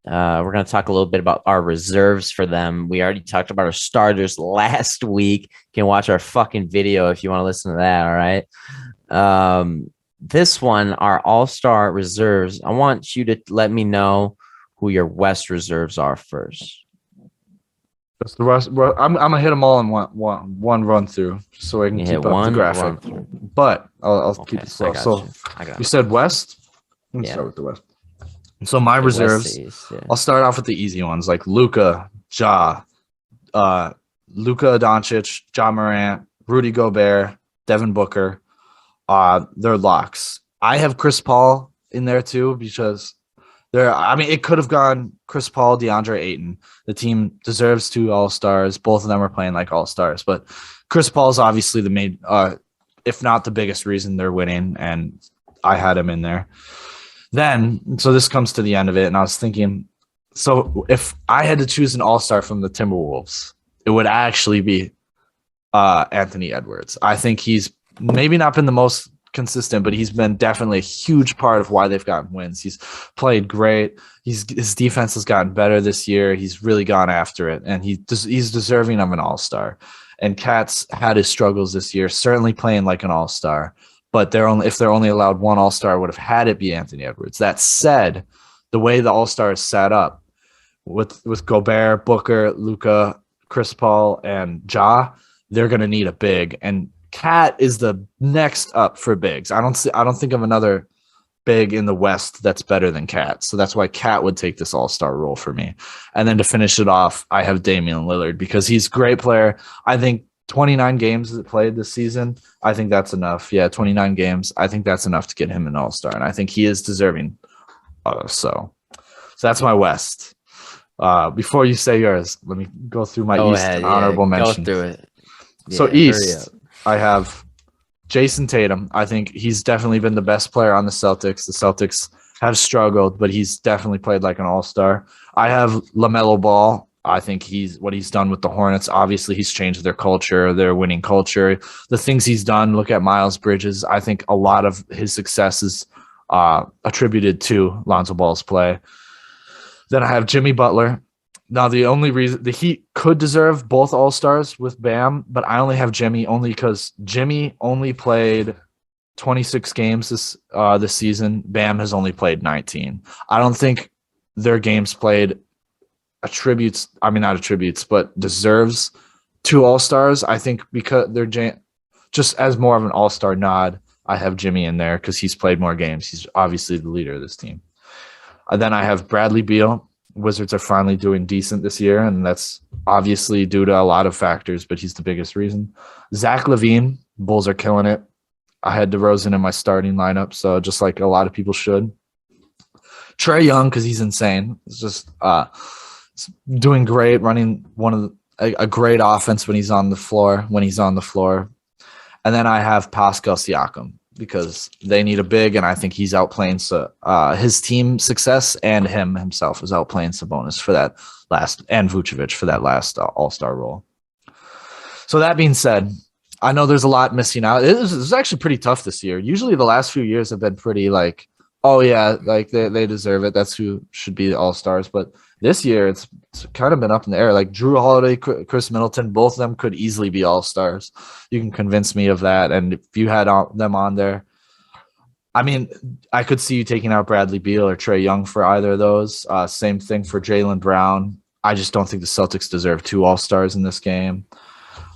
We're going to talk a little bit about our reserves for them. We already talked about our starters last week. You can watch our fucking video if you want to listen to that, all right? This one, our All-Star reserves, I want you to let me know who your West reserves are first. That's the rest. I'm gonna hit them all in one run through, just so I can keep up the graphic. But I'll keep it slow. So you said West. Let me start with the West. So my reserves. I'll start off with the easy ones like Luka, Luka Doncic, Ja Morant, Rudy Gobert, Devin Booker. They're locks. I have Chris Paul in there too because it could have gone Chris Paul, DeAndre Ayton. The team deserves 2 All-Stars. Both of them are playing like All-Stars, but Chris Paul is obviously the main, if not the biggest reason they're winning, and I had him in there. Then, so this comes to the end of it, and I was thinking, so if I had to choose an All-Star from the Timberwolves, it would actually be Anthony Edwards. I think he's maybe not been the most consistent, but he's been definitely a huge part of why they've gotten wins. He's played great. His defense has gotten better this year. He's really gone after it, and he's deserving of an All-Star. And Cat's had his struggles this year, certainly playing like an All-Star. But if they're only allowed one All-Star, would have had it be Anthony Edwards. That said, the way the All-Star is set up with Gobert, Booker, Luka, Chris Paul, and Ja, they're going to need a big. And Cat is the next up for bigs. I don't think of another big in the West that's better than Cat. So that's why Cat would take this All-Star role for me. And then to finish it off, I have Damian Lillard because he's a great player. I think 29 games that played this season, I think that's enough. Yeah, 29 games. I think that's enough to get him an All-Star, and I think he is deserving. So that's my West. Before you say yours, let me go through my East honorable mentions. Go through it. So East, I have Jayson Tatum. I think he's definitely been the best player on the Celtics. The Celtics have struggled, but he's definitely played like an all-star. I have LaMelo Ball. I think what he's done with the Hornets. Obviously, he's changed their culture, their winning culture. The things he's done, look at Miles Bridges. I think a lot of his success is attributed to Lonzo Ball's play. Then I have Jimmy Butler. Now, the only reason the Heat could deserve both All-Stars with Bam, but I only have Jimmy only because Jimmy only played 26 games this season. Bam has only played 19. I don't think their games played not attributes, but deserves 2 All-Stars. I think because they're just as more of an All-Star nod, I have Jimmy in there because he's played more games. He's obviously the leader of this team. And then I have Bradley Beal. Wizards are finally doing decent this year, and that's obviously due to a lot of factors, but he's the biggest reason. Zach LaVine, Bulls are killing it. I had DeRozan in my starting lineup, so just like a lot of people should. Trae Young, because he's insane. It's just doing great, running a great offense when he's on the floor. And then I have Pascal Siakam because they need a big, and I think he's outplaying his team success, and himself is outplaying Sabonis for that last, and Vucevic for that last All-Star role. So that being said, I know there's a lot missing out. It was actually pretty tough this year. Usually the last few years have been pretty like, oh yeah, like they deserve it. That's who should be the All-Stars. But this year it's kind of been up in the air. Like Drew Holiday, Chris Middleton, both of them could easily be All-Stars. You can convince me of that. And if you had them on there, I mean, I could see you taking out Bradley Beal or Trae Young for either of those. Same thing for Jaylen Brown. I just don't think the Celtics deserve 2 All-Stars in this game.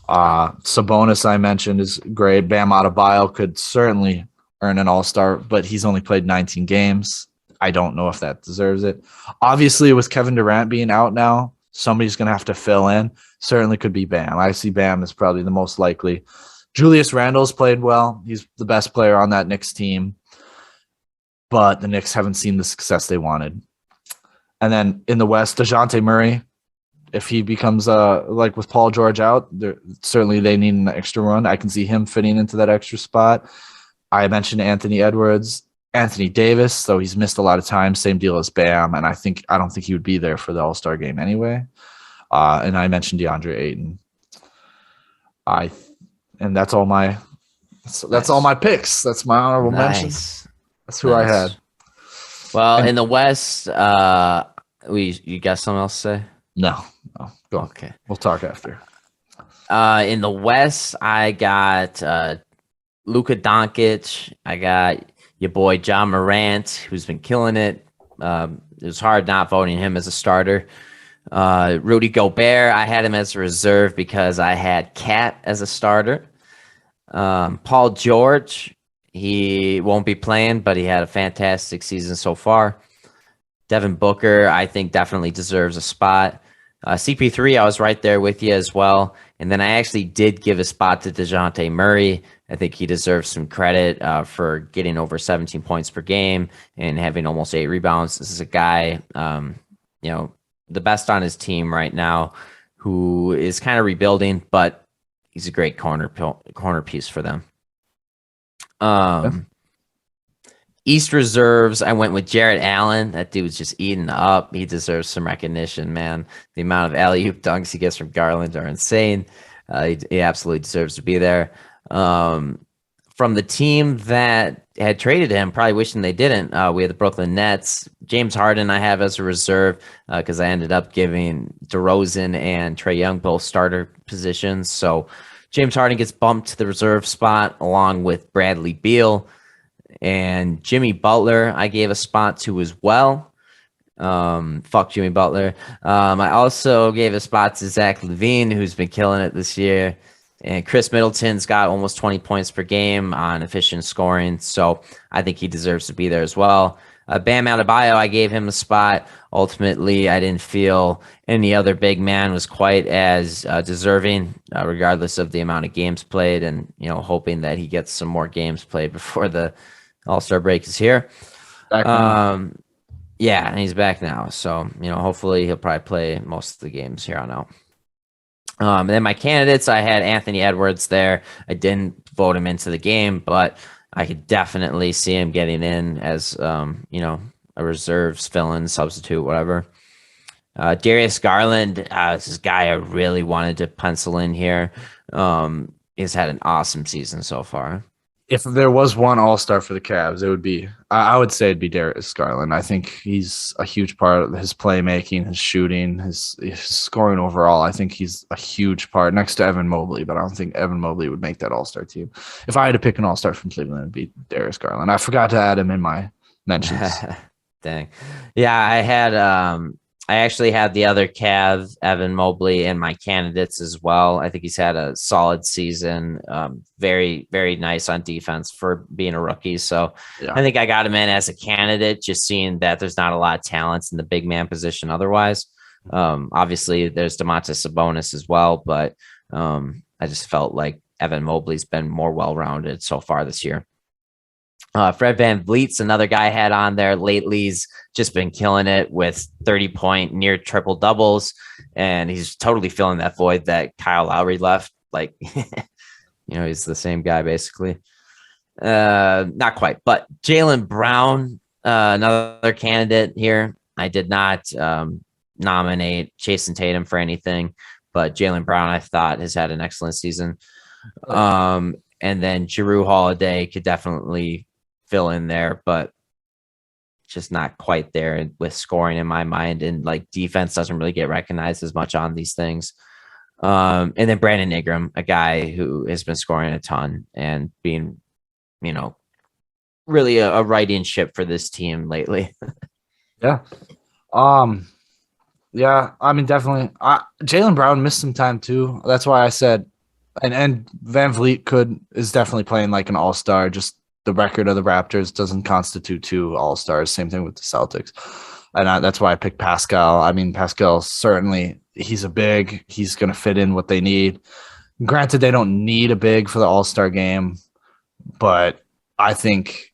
Sabonis, I mentioned, is great. Bam Adebayo could certainly earn an All-Star, but he's only played 19 games. I don't know if that deserves it. Obviously, with Kevin Durant being out now, somebody's going to have to fill in. Certainly could be Bam. I see Bam as probably the most likely. Julius Randle's played well. He's the best player on that Knicks team, but the Knicks haven't seen the success they wanted. And then in the West, DeJounte Murray, if he becomes like with Paul George out, certainly they need an extra run. I can see him fitting into that extra spot. I mentioned Anthony Edwards, Anthony Davis, though he's missed a lot of time. Same deal as Bam, and I don't think he would be there for the All-Star game anyway. And I mentioned DeAndre Ayton. And that's all my all my picks. That's my honorable mentions. That's who I had. Well, in the West, you got something else to say? No, go on. Okay. We'll talk after. In the West, I got Luka Doncic. I got your boy John Morant, who's been killing it. It was hard not voting him as a starter. Rudy Gobert, I had him as a reserve because I had Cat as a starter. Paul George, he won't be playing, but he had a fantastic season so far. Devin Booker, I think, definitely deserves a spot. CP3, I was right there with you as well. And then I actually did give a spot to DeJounte Murray. I think he deserves some credit for getting over 17 points per game and having almost 8 rebounds. This is a guy, the best on his team right now, who is kind of rebuilding, but he's a great corner piece for them. East reserves, I went with Jarrett Allen. That dude was just eating up. He deserves some recognition, man. The amount of alley-oop dunks he gets from Garland are insane. He absolutely deserves to be there. From the team that had traded him, probably wishing they didn't, we had the Brooklyn Nets. James Harden I have as a reserve because I ended up giving DeRozan and Trae Young both starter positions. So James Harden gets bumped to the reserve spot along with Bradley Beal. And Jimmy Butler, I gave a spot to as well. Fuck Jimmy Butler. I also gave a spot to Zach LaVine, who's been killing it this year. And Chris Middleton's got almost 20 points per game on efficient scoring. So I think he deserves to be there as well. Bam Adebayo, I gave him a spot. Ultimately, I didn't feel any other big man was quite as deserving, regardless of the amount of games played, and hoping that he gets some more games played before the All-Star break is here. Yeah, and he's back now. So, hopefully he'll probably play most of the games here on out. And then my candidates, I had Anthony Edwards there. I didn't vote him into the game, but I could definitely see him getting in as, a reserves fill-in, substitute, whatever. Darius Garland, this is a guy I really wanted to pencil in here. He's had an awesome season so far. If there was one All-Star for the Cavs, it would be I would say it'd be Darius Garland. I think he's a huge part of his playmaking, his shooting, his scoring overall. I think he's a huge part next to Evan Mobley, but I don't think Evan Mobley would make that All-Star team. If I had to pick an All-Star from Cleveland, it'd be Darius Garland. I forgot to add him in my mentions. Dang. Yeah, I actually had the other Cav, Evan Mobley, in my candidates as well. I think he's had a solid season. Very, very nice on defense for being a rookie. So I think I got him in as a candidate, just seeing that there's not a lot of talents in the big man position otherwise. Obviously, there's Domantas Sabonis as well, but I just felt like Evan Mobley's been more well-rounded so far this year. Fred VanVleet's another guy I had on there lately. He's just been killing it with 30-point near triple doubles, and he's totally filling that void that Kyle Lowry left. Like, he's the same guy basically. Not quite, but Jaylen Brown, another candidate here. I did not nominate Jayson Tatum for anything, but Jaylen Brown I thought has had an excellent season. And then Jrue Holiday could definitely fill in there, but just not quite there with scoring in my mind, and like defense doesn't really get recognized as much on these things. And then Brandon Ingram, a guy who has been scoring a ton and being, really a right-in ship for this team lately. Yeah. Yeah, I mean, definitely. Jaylen Brown missed some time too. That's why I said, and VanVleet is definitely playing like an all-star. Just the record of the Raptors doesn't constitute 2 all-stars. Same thing with the Celtics. And that's why I picked Pascal. I mean, Pascal, certainly, he's a big. He's going to fit in what they need. Granted, they don't need a big for the all-star game, but I think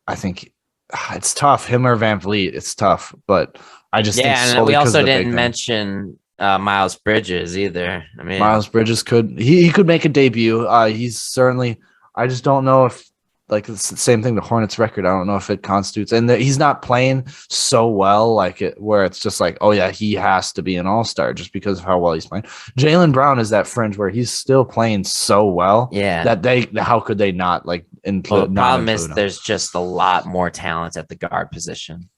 it's tough. Him or VanVleet, it's tough. But I just think and we also didn't mention Miles Bridges either. I mean, Miles Bridges could make a debut. He's certainly. I just don't know if it's the same thing. The Hornets record. I don't know if it constitutes, and he's not playing so well where it's just like, oh yeah, he has to be an all-star just because of how well he's playing. Jaylen Brown is that fringe where he's still playing so well. Yeah, that how could they not include? The problem is there's just a lot more talent at the guard position.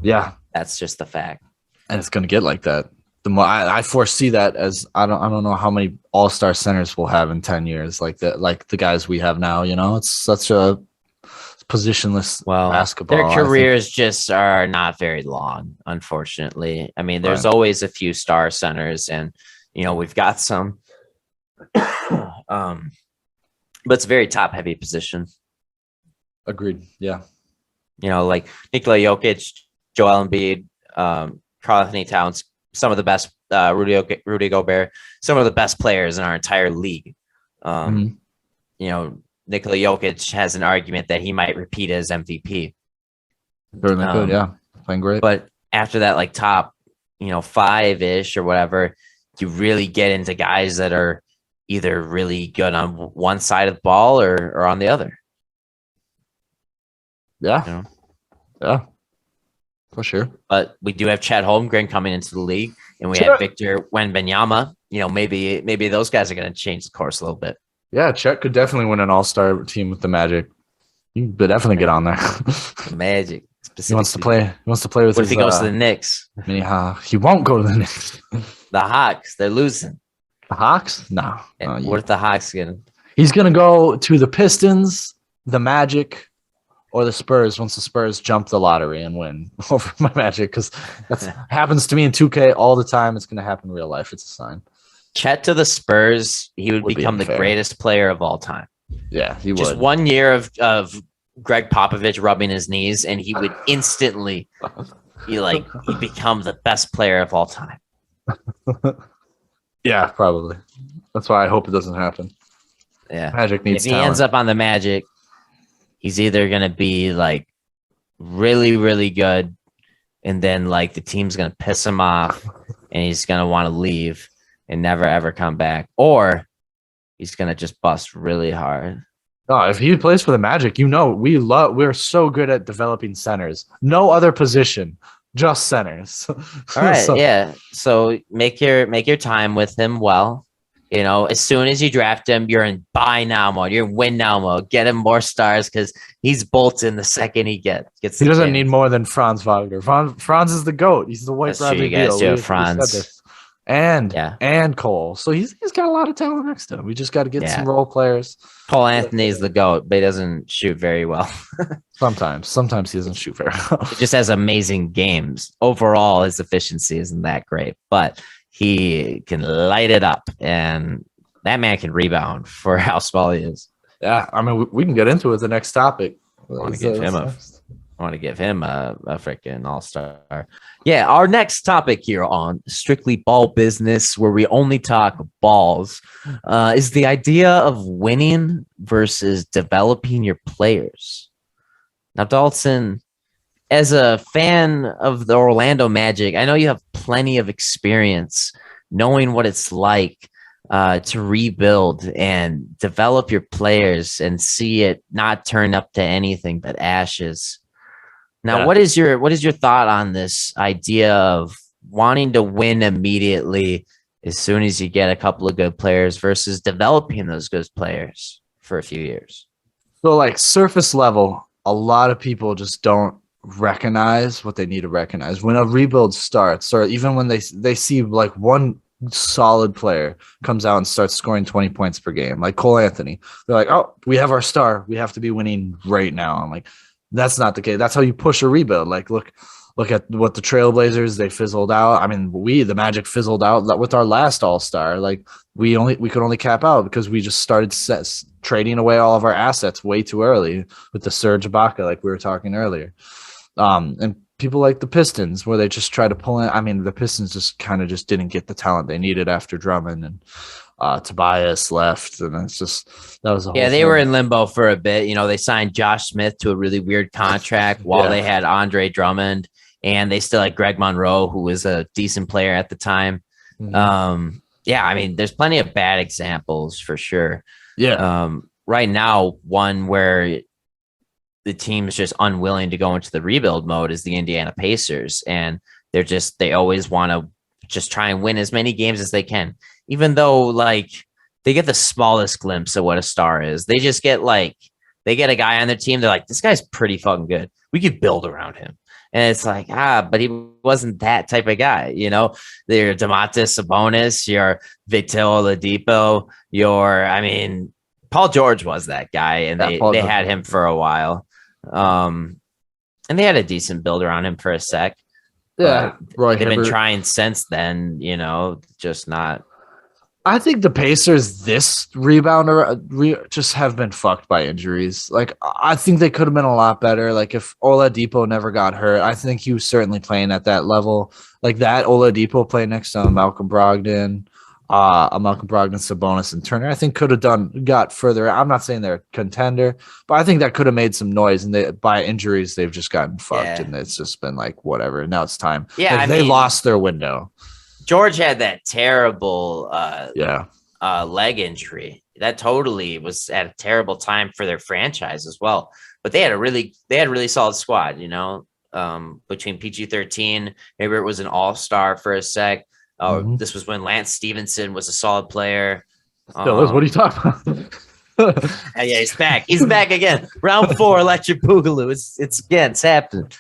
Yeah, that's just the fact, and it's going to get like that. The more I foresee that as I don't know how many all-star centers we'll have in 10 years, like the guys we have now. It's such a positionless basketball. Their careers just are not very long, unfortunately. I mean, there's always a few star centers, and we've got some, but it's a very top-heavy position. Agreed. Yeah. Like Nikola Jokic, Joel Embiid, Karl-Anthony Towns, some of the best, Rudy Gobert, some of the best players in our entire league. Nikola Jokic has an argument that he might repeat as MVP. Certainly could, yeah. Playing great. But after that, top, 5-ish or whatever, you really get into guys that are either really good on one side of the ball or on the other. Yeah. Yeah. For sure. But we do have Chet Holmgren coming into the league, and we have Victor Wembanyama. Maybe those guys are going to change the course a little bit. Yeah, Chet could definitely win an all-star team with the Magic. You could definitely get on there. Magic. He wants to play. He wants to play with. What if he goes to the Knicks? He won't go to the Knicks. The Hawks. They're losing. The Hawks? No. What if the Hawks get him? He's going to go to the Pistons, the Magic, or the Spurs once the Spurs jump the lottery and win over my Magic, because that happens to me in 2K all the time. It's going to happen in real life. It's a sign. Chet to the Spurs, he would become the greatest player of all time. Yeah, he would. Just 1 year of Greg Popovich rubbing his knees, and he would instantly he'd become the best player of all time. Yeah, probably. That's why I hope it doesn't happen. Yeah, Magic needs. If he ends up on the Magic, he's either gonna be really, really good, and then the team's gonna piss him off, and he's gonna want to leave and never ever come back, or he's gonna just bust really hard. Oh, if he plays for the Magic, we're so good at developing centers. No other position, just centers. All right, yeah. So make your time with him well. As soon as you draft him, you're in buy now mode. You're in win now mode. Get him more stars because he's bolting the second he gets He the doesn't chance. need more than Franz Wagner. Franz is the GOAT. He's the white That's true. Bradley You guys Beal. do have We've said Franz. this. And Yeah. Cole. So he's got a lot of talent next to him. We just got to get some Yeah. role players. Cole Anthony's the GOAT, but he doesn't shoot very well. Sometimes he doesn't shoot very well. He just has amazing games. Overall, his efficiency isn't that great, but he can light it up, and that man can rebound for how small he is. Yeah, I mean, we can get into it. The next topic. I want to give him a freaking all-star. Yeah, our next topic here on Strictly Ball Business, where we only talk balls, is the idea of winning versus developing your players. Now, Dalton, as a fan of the Orlando Magic, I know you have plenty of experience knowing what it's like to rebuild and develop your players and see it not turn up to anything but ashes. Now, what is your thought on this idea of wanting to win immediately as soon as you get a couple of good players versus developing those good players for a few years? So, like, surface level, a lot of people just don't recognize what they need to recognize when a rebuild starts, or even when they see like one solid player comes out and starts scoring 20 points per game, like Cole Anthony. They're like, oh, we have our star. We have to be winning right now. I'm like, that's not the case. That's how you push a rebuild. Like, look at what the Trailblazers, they fizzled out. I mean, the Magic fizzled out with our last All-Star. Like, we could only cap out because we just started trading away all of our assets way too early with the Serge Ibaka, like we were talking earlier. And people like the Pistons, where they just try to pull in. I mean, the Pistons just kind of just didn't get the talent they needed after Drummond and Tobias left, and it's just that was a whole they thing. were in limbo for a bit. They signed Josh Smith to a really weird contract while they had Andre Drummond, and they still had Greg Monroe, who was a decent player at the time. Mm-hmm. I mean, there's plenty of bad examples for sure. Yeah. Right now, one where the team is just unwilling to go into the rebuild mode is the Indiana Pacers, and they always want to just try and win as many games as they can, even though like they get the smallest glimpse of what a star is. They just get they get a guy on their team. They're like, this guy's pretty fucking good. We could build around him. And it's like, but he wasn't that type of guy. They're Domantas Sabonis, you're Victor Oladipo, Paul George was that guy, and they had him for a while. And they had a decent build around him for a sec. Yeah, they've been trying since then, just not. I think the Pacers this rebounder just have been fucked by injuries. Like, I think they could have been a lot better. Like, if Oladipo never got hurt, I think he was certainly playing at that level. Like that Oladipo playing next to Malcolm Brogdon, Sabonis, and Turner, I think could have got further. I'm not saying they're a contender, but I think that could have made some noise. And by injuries, they've just gotten fucked, and it's just been like whatever. Now it's time. Yeah, they lost their window. George had that terrible leg injury. That totally was at a terrible time for their franchise as well. But they had a really solid squad. Between PG-13, maybe it was an all-star for a sec. This was when Lance Stevenson was a solid player. What are you talking about? He's back. He's back again. Round 4, Electric Boogaloo. It's happening.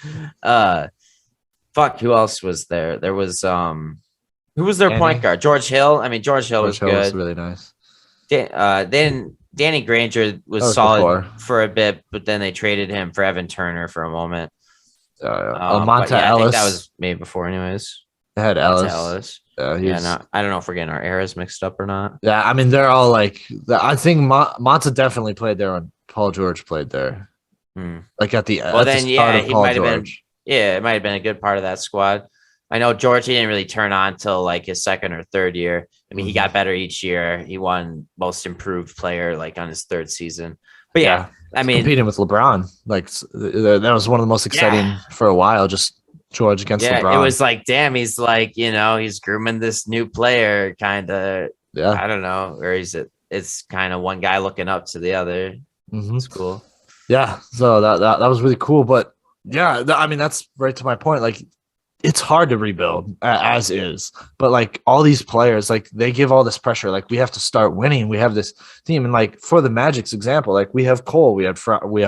Who else was there? There was who was their point guard? George Hill. George Hill was good. Was really nice. Then Danny Granger was solid for a bit, but then they traded him for Evan Turner for a moment. Monta Ellis. I think that was maybe before, anyways. They had Ellis. I don't know if we're getting our eras mixed up or not. Yeah, they're all like. I think Monta definitely played there when Paul George played there. Like at the he might have been. Yeah, it might have been a good part of that squad. I know George, he didn't really turn on till like his second or third year. He got better each year. He won most improved player like on his third season. But competing with LeBron, like that was one of the most exciting for a while. Just George against LeBron. It was like, damn, he's like, he's grooming this new player, kind of. Yeah, I don't know, or it's kind of one guy looking up to the other. It's cool. Yeah, so that was really cool. But yeah, that's right to my point. Like, it's hard to rebuild as is, but like all these players, like they give all this pressure. Like we have to start winning. We have this team, and like for the Magic's example, like we have Cole, we have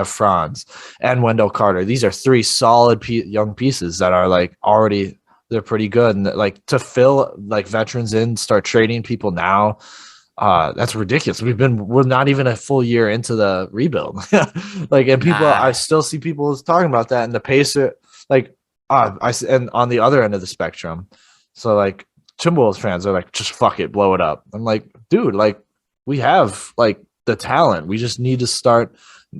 Franz, and Wendell Carter. These are three solid young pieces that are like already they're pretty good, and like to fill like veterans in, start trading people now. That's ridiculous. We're not even a full year into the rebuild. Like, and people, I still see people talking about that, and the Pacer, like. And on the other end of the spectrum, so like Timberwolves fans are like, just fuck it, blow it up. I'm like, dude, like we have like the talent. We just need to start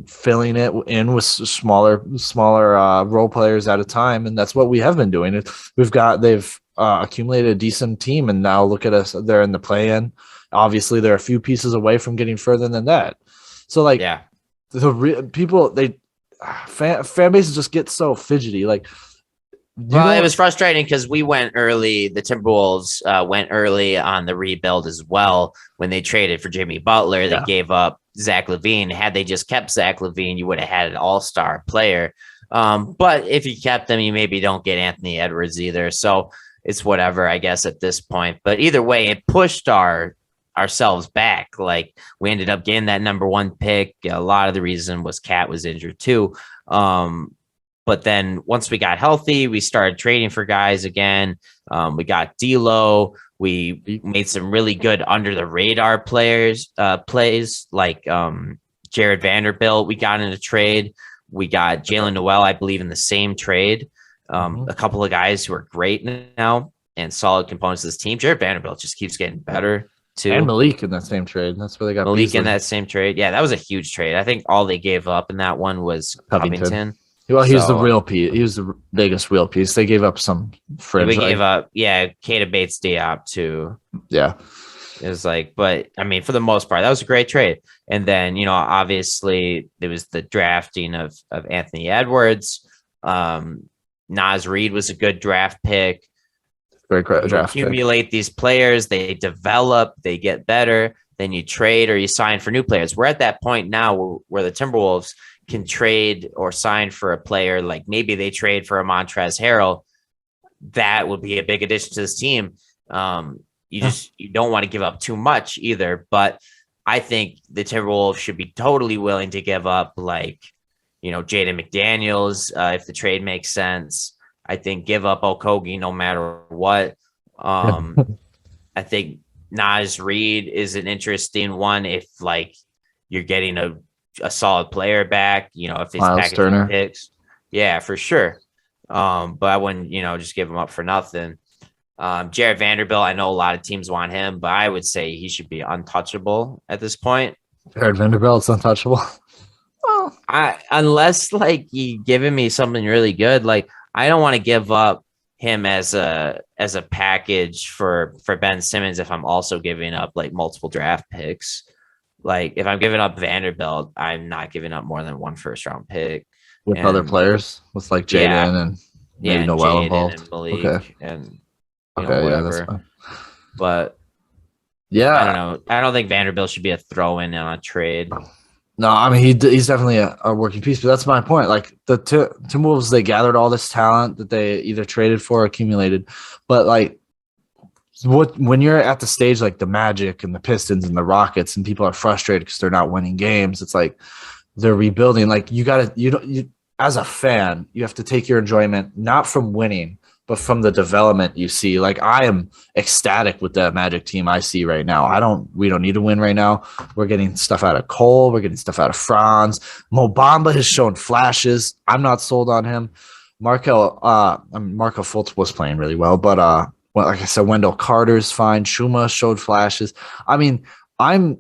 filling it in with smaller role players at a time, and that's what we have been doing. They've accumulated a decent team, and now look at us. They're in the play-in. Obviously, they're a few pieces away from getting further than that. So like, people fan bases just get so fidgety, like. It was frustrating because we went early. The Timberwolves went early on the rebuild as well. When they traded for Jimmy Butler, they gave up Zach LaVine. Had they just kept Zach LaVine, you would have had an all-star player. But if you kept them, you maybe don't get Anthony Edwards either. So it's whatever, I guess, at this point. But either way, it pushed ourselves back. Like we ended up getting that number 1 pick. A lot of the reason was Cat was injured too. But then once we got healthy, we started trading for guys again. We got D'Lo. We made some really good under the radar plays like Jared Vanderbilt. We got in a trade. We got Jalen Noel, I believe, in the same trade. A couple of guys who are great now and solid components of this team. Jared Vanderbilt just keeps getting better too. And Malik in that same trade. That's where they got Malik in that same trade. Yeah, that was a huge trade. I think all they gave up in that one was Covington. Well, he was the real piece. He was the biggest real piece. They gave up some fringe. We gave up, Keita Bates-Diop too. Yeah. It was like, but I mean, for the most part, that was a great trade. And then, obviously there was the drafting of Anthony Edwards. Naz Reid was a good draft pick. Very great draft accumulate these players, they develop, they get better. Then you trade or you sign for new players. We're at that point now where the Timberwolves can trade or sign for a player, like maybe they trade for a Montrezl Harrell. That would be a big addition to this team. You don't want to give up too much either, but I think the Timberwolves should be totally willing to give up Jaden McDaniels if the trade makes sense. I think give up Okogie no matter what. I think Naz Reid is an interesting one if you're getting a solid player back, if he's packaging picks. Yeah, for sure. But I wouldn't, just give him up for nothing. Jared Vanderbilt, I know a lot of teams want him, but I would say he should be untouchable at this point. Jared Vanderbilt's untouchable. Unless you giving me something really good. I don't want to give up him as a package for Ben Simmons if I'm also giving up multiple draft picks. If I'm giving up Vanderbilt, I'm not giving up more than 1 first-round pick. With other players, with Jaden and maybe Noel involved. And Malik and whatever. That's fine. But I don't know. I don't think Vanderbilt should be a throw-in on a trade. No, I mean he's definitely a working piece, but that's my point. The Timberwolves, they gathered all this talent that they either traded for or accumulated, but when you're at the stage like the Magic and the Pistons and the Rockets, and people are frustrated because they're not winning games, it's they're rebuilding. You as a fan, you have to take your enjoyment not from winning, but from the development you see. I am ecstatic with the Magic team I see right now. We don't need to win right now. We're getting stuff out of Cole. We're getting stuff out of Franz. Mo Bamba has shown flashes. I'm not sold on him. Markel Fultz was playing really well, but like I said, Wendell Carter's fine. Shuma showed flashes. I mean, I'm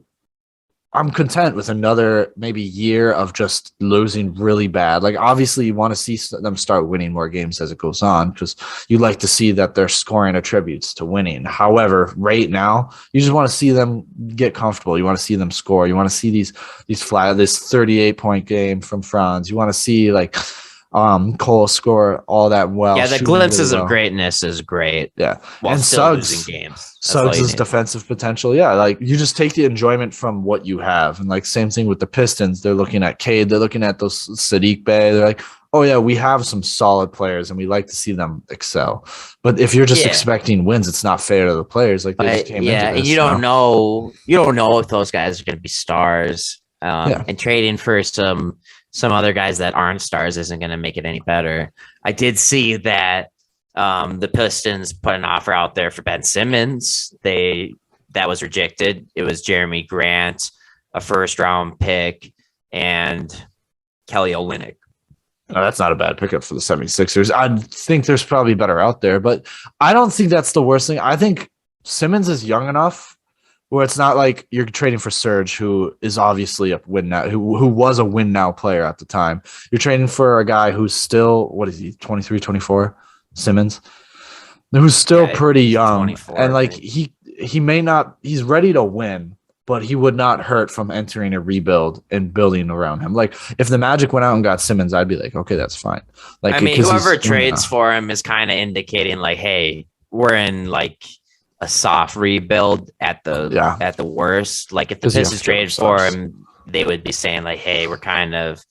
content with another maybe year of just losing really bad. Obviously you want to see them start winning more games as it goes on, because you like to see that their scoring attributes to winning. However, right now you just want to see them get comfortable. You want to see them score. You want to see this 38-point game from Franz. You want to see Cole score all that well. Yeah, the Shooting really glimpses of well. greatness is great Yeah, while and still losing games. That's all you Suggs' need. defensive potential. Yeah, like you just take the enjoyment from what you have, and like same thing with the Pistons. They're looking at Cade. They're looking at those Sadiq Bey. They're like, oh yeah, we have some solid players, and we like to see them excel. But if you're just Yeah. expecting wins, it's not fair to the players. Like they just But came into yeah, and this, you know. you don't know if those guys are going to be stars. Yeah, And trading for some other guys that aren't stars isn't going to make it any better. I did see that the Pistons put an offer out there for Ben Simmons. That was rejected. It was Jeremy Grant, a first round pick, and Kelly Olynyk. no, that's not a bad pickup for the 76ers. I think there's probably better out there, but I don't think that's the worst thing. I think Simmons is young enough where it's not like you're trading for Serge, who is obviously a win now, who was a win now player at the time. You're trading for a guy who's still, what is he, 23, 24, Simmons, who's still Yeah, pretty he's young. 24, And I like think. he may not, he's ready to win, but he would not hurt from entering a rebuild and building around him. Like if the Magic went out and got Simmons, I'd be like, okay, that's fine. Like I mean, because whoever he's trades for him is kind of indicating like, hey, we're in like a soft rebuild at the worst. Like if the Pistons traded for him, they would be saying like, hey, we're kind of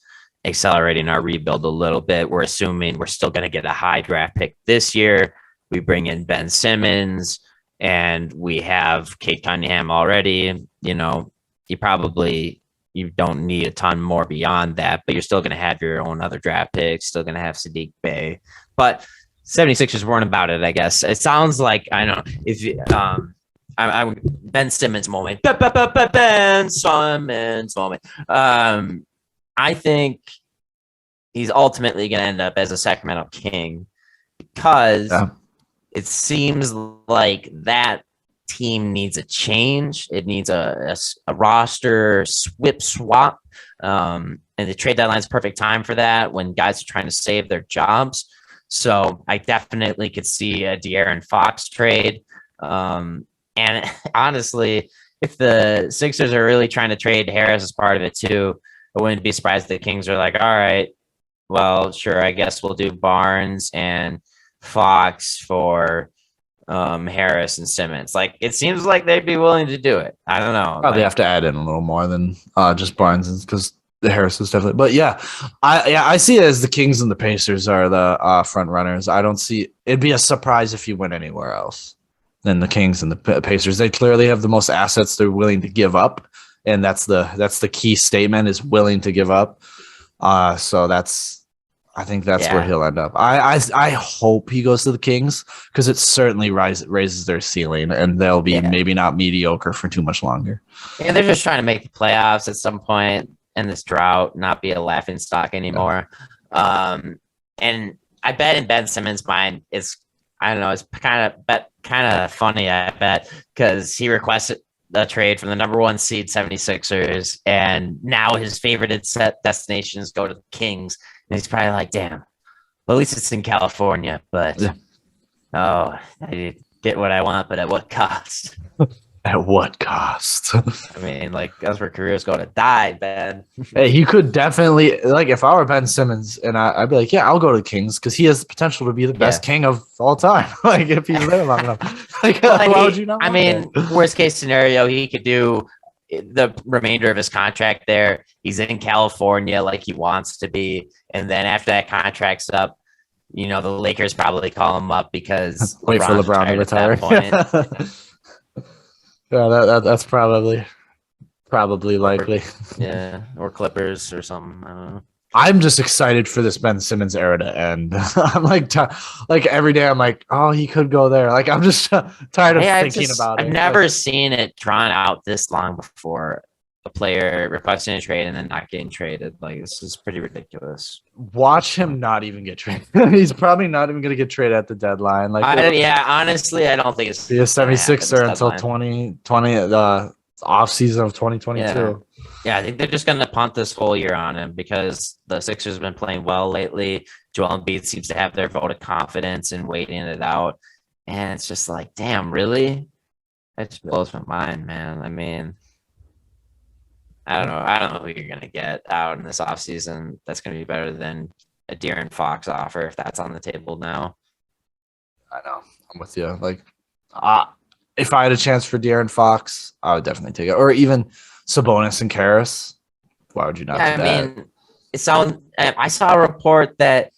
accelerating our rebuild a little bit. We're assuming we're still going to get a high draft pick this year. We bring in Ben Simmons and we have Kate Cunningham already. You know, you don't need a ton more beyond that, but you're still going to have your own other draft picks, still going to have Sadiq Bey. But 76ers weren't about it, I guess. It sounds like, I don't know, if I Ben Simmons moment. Ben Simmons moment. I think he's ultimately going to end up as a Sacramento King because it seems like that team needs a change. It needs a roster swap. And the trade deadline is perfect time for that when guys are trying to save their jobs. So I definitely could see a De'Aaron Fox trade. And honestly, if the Sixers are really trying to trade Harris as part of it too, I wouldn't be surprised if the Kings are like, all right, well, sure, I guess we'll do Barnes and Fox for Harris and Simmons. Like it seems like they'd be willing to do it. I don't know. probably have to add in a little more than just Barnes because the Harris is definitely. But yeah, I see it as the Kings and the Pacers are the front runners. I don't see it'd be a surprise if you went anywhere else than the Kings and the Pacers. They clearly have the most assets they're willing to give up, and that's the key statement is willing to give up. So I think that's where he'll end up. I hope he goes to the Kings because it certainly raises their ceiling, and they'll be maybe not mediocre for too much longer. Yeah, they're just trying to make the playoffs at some point in this drought, not be a laughing stock anymore. And I bet in Ben Simmons' mind, it's kind of funny. I bet because he requested a trade from the number one seed 76ers, and now his favorite set destinations go to the Kings. And he's probably like, damn, well, at least it's in California, but I get what I want, but at what cost? At what cost? I mean, like, that's where careers go to die, Ben. Hey, he could definitely, like, if I were Ben Simmons, and I'd be like, yeah, I'll go to the Kings because he has the potential to be the best king of all time. Like, if he's there long enough. Like, why would you not? I mean, worst case scenario, he could do the remainder of his contract there. He's in California like he wants to be. And then after that contract's up, you know, the Lakers probably call him up because wait for LeBron to retire. Yeah, that's probably likely. Yeah, or Clippers or something. I don't know. I'm just excited for this Ben Simmons era to end. I'm like every day I'm like, oh, he could go there. Like I'm just tired of thinking about it. I've never seen it drawn out this long before. A player requesting a trade and then not getting traded. Like this is pretty ridiculous. Watch him not even get traded. He's probably not even going to get traded at the deadline. Like honestly, I don't think it's be a 76er until 2020, the off season of 2022. Yeah, I think they're just going to punt this whole year on him because the Sixers have been playing well lately. Joel Embiid seems to have their vote of confidence in waiting it out. And it's just like, damn, really? That just blows my mind, man. I mean, I don't know who you're going to get out in this offseason that's going to be better than a De'Aaron Fox offer if that's on the table now. I know. I'm with you. Like, if I had a chance for De'Aaron Fox, I would definitely take it. Or even Sabonis and Karras. Why would you not Yeah, do I that? mean, I saw a report that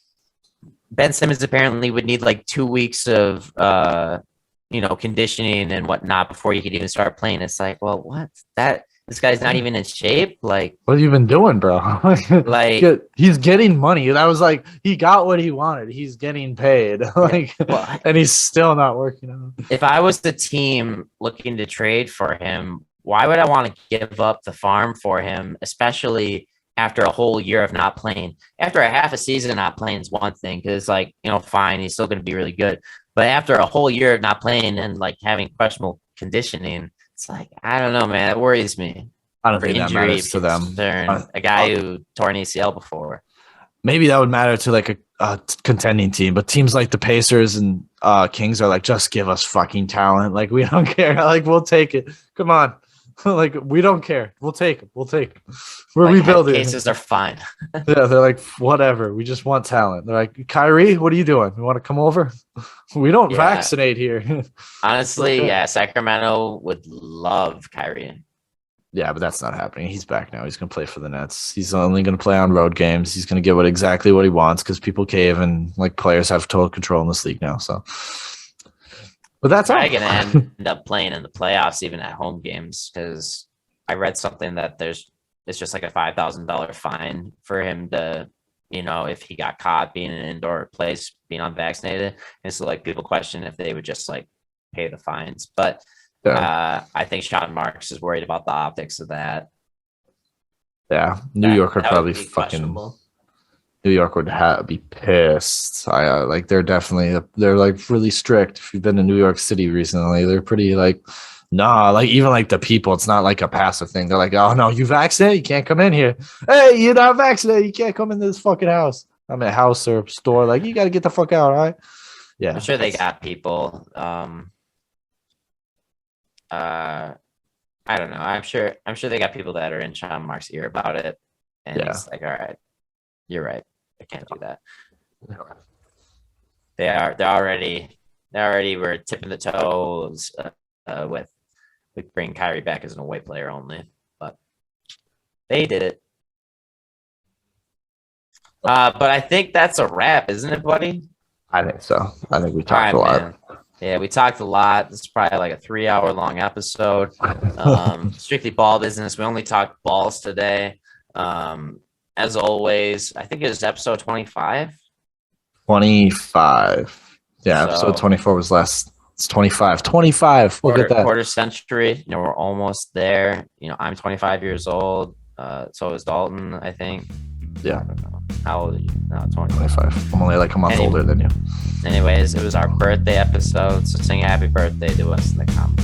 Ben Simmons apparently would need like 2 weeks of conditioning and whatnot before he could even start playing. It's like, well, what? This guy's not even in shape. What have you been doing, bro? Like, He's getting money. That was like he got what he wanted. He's getting paid. well, And he's still not working out. if I was the team looking to trade for him, why would I want to give up the farm for him, especially after a whole year of not playing? After a half a season not playing is one thing, because fine, he's still going to be really good. But after a whole year of not playing and like having questionable conditioning, it's like, I don't know, man. It worries me. I don't For think that injury matters to them. concern, a guy who tore an ACL before. Maybe that would matter to like a contending team, but teams like the Pacers and Kings are like, just give us fucking talent. Like, we don't care. Like, we'll take it. Come on. Like, we don't care. We'll take it. We'll take it. We're rebuilding. Cases are fine. Yeah, they're like, whatever. We just want talent. They're like, Kyrie, what are you doing? You want to come over? We don't vaccinate here. Honestly, yeah, Sacramento would love Kyrie. Yeah, but that's not happening. He's back now. He's going to play for the Nets. He's only going to play on road games. He's going to get exactly what he wants because people cave and like players have total control in this league now. So, but that's probably going to end up playing in the playoffs, even at home games, because I read something that it's just like a $5,000 fine for him to, if he got caught being in an indoor place, being unvaccinated. And so like people question if they would just like pay the fines, but. Yeah. I think Sean Marks is worried about the optics of that. Yeah, New York would probably fucking. New York would be pissed. They're like really strict. If you've been to New York City recently, they're pretty like, nah. Like even like the people, it's not like a passive thing. They're like, oh no, you vaccinated, you can't come in here. Hey, you're not vaccinated, you can't come into this fucking house. I'm at a house or store. Like you got to get the fuck out, all right? Yeah, I'm sure they got people. I don't know. I'm sure they got people that are in Sean Mark's ear about it, and it's like, all right, you're right. I can't do that. They already were tipping the toes with bringing Kyrie back as an away player only, but they did it. But I think that's a wrap, isn't it, buddy? I think so. I think we talked a lot. Man. Yeah, we talked a lot. This is probably like a 3-hour long episode. Strictly ball business. We only talked balls today. As always, I think it was episode 25. 25. Yeah, episode 24 was less. It's 25. 25. We'll get that. Quarter century. We're almost there. I'm 25 years old. So is Dalton, I think. Yeah. I don't know. How old are you? No, 25. I'm only like a month older than you. Anyways, it was our birthday episode, so sing happy birthday to us in the comments.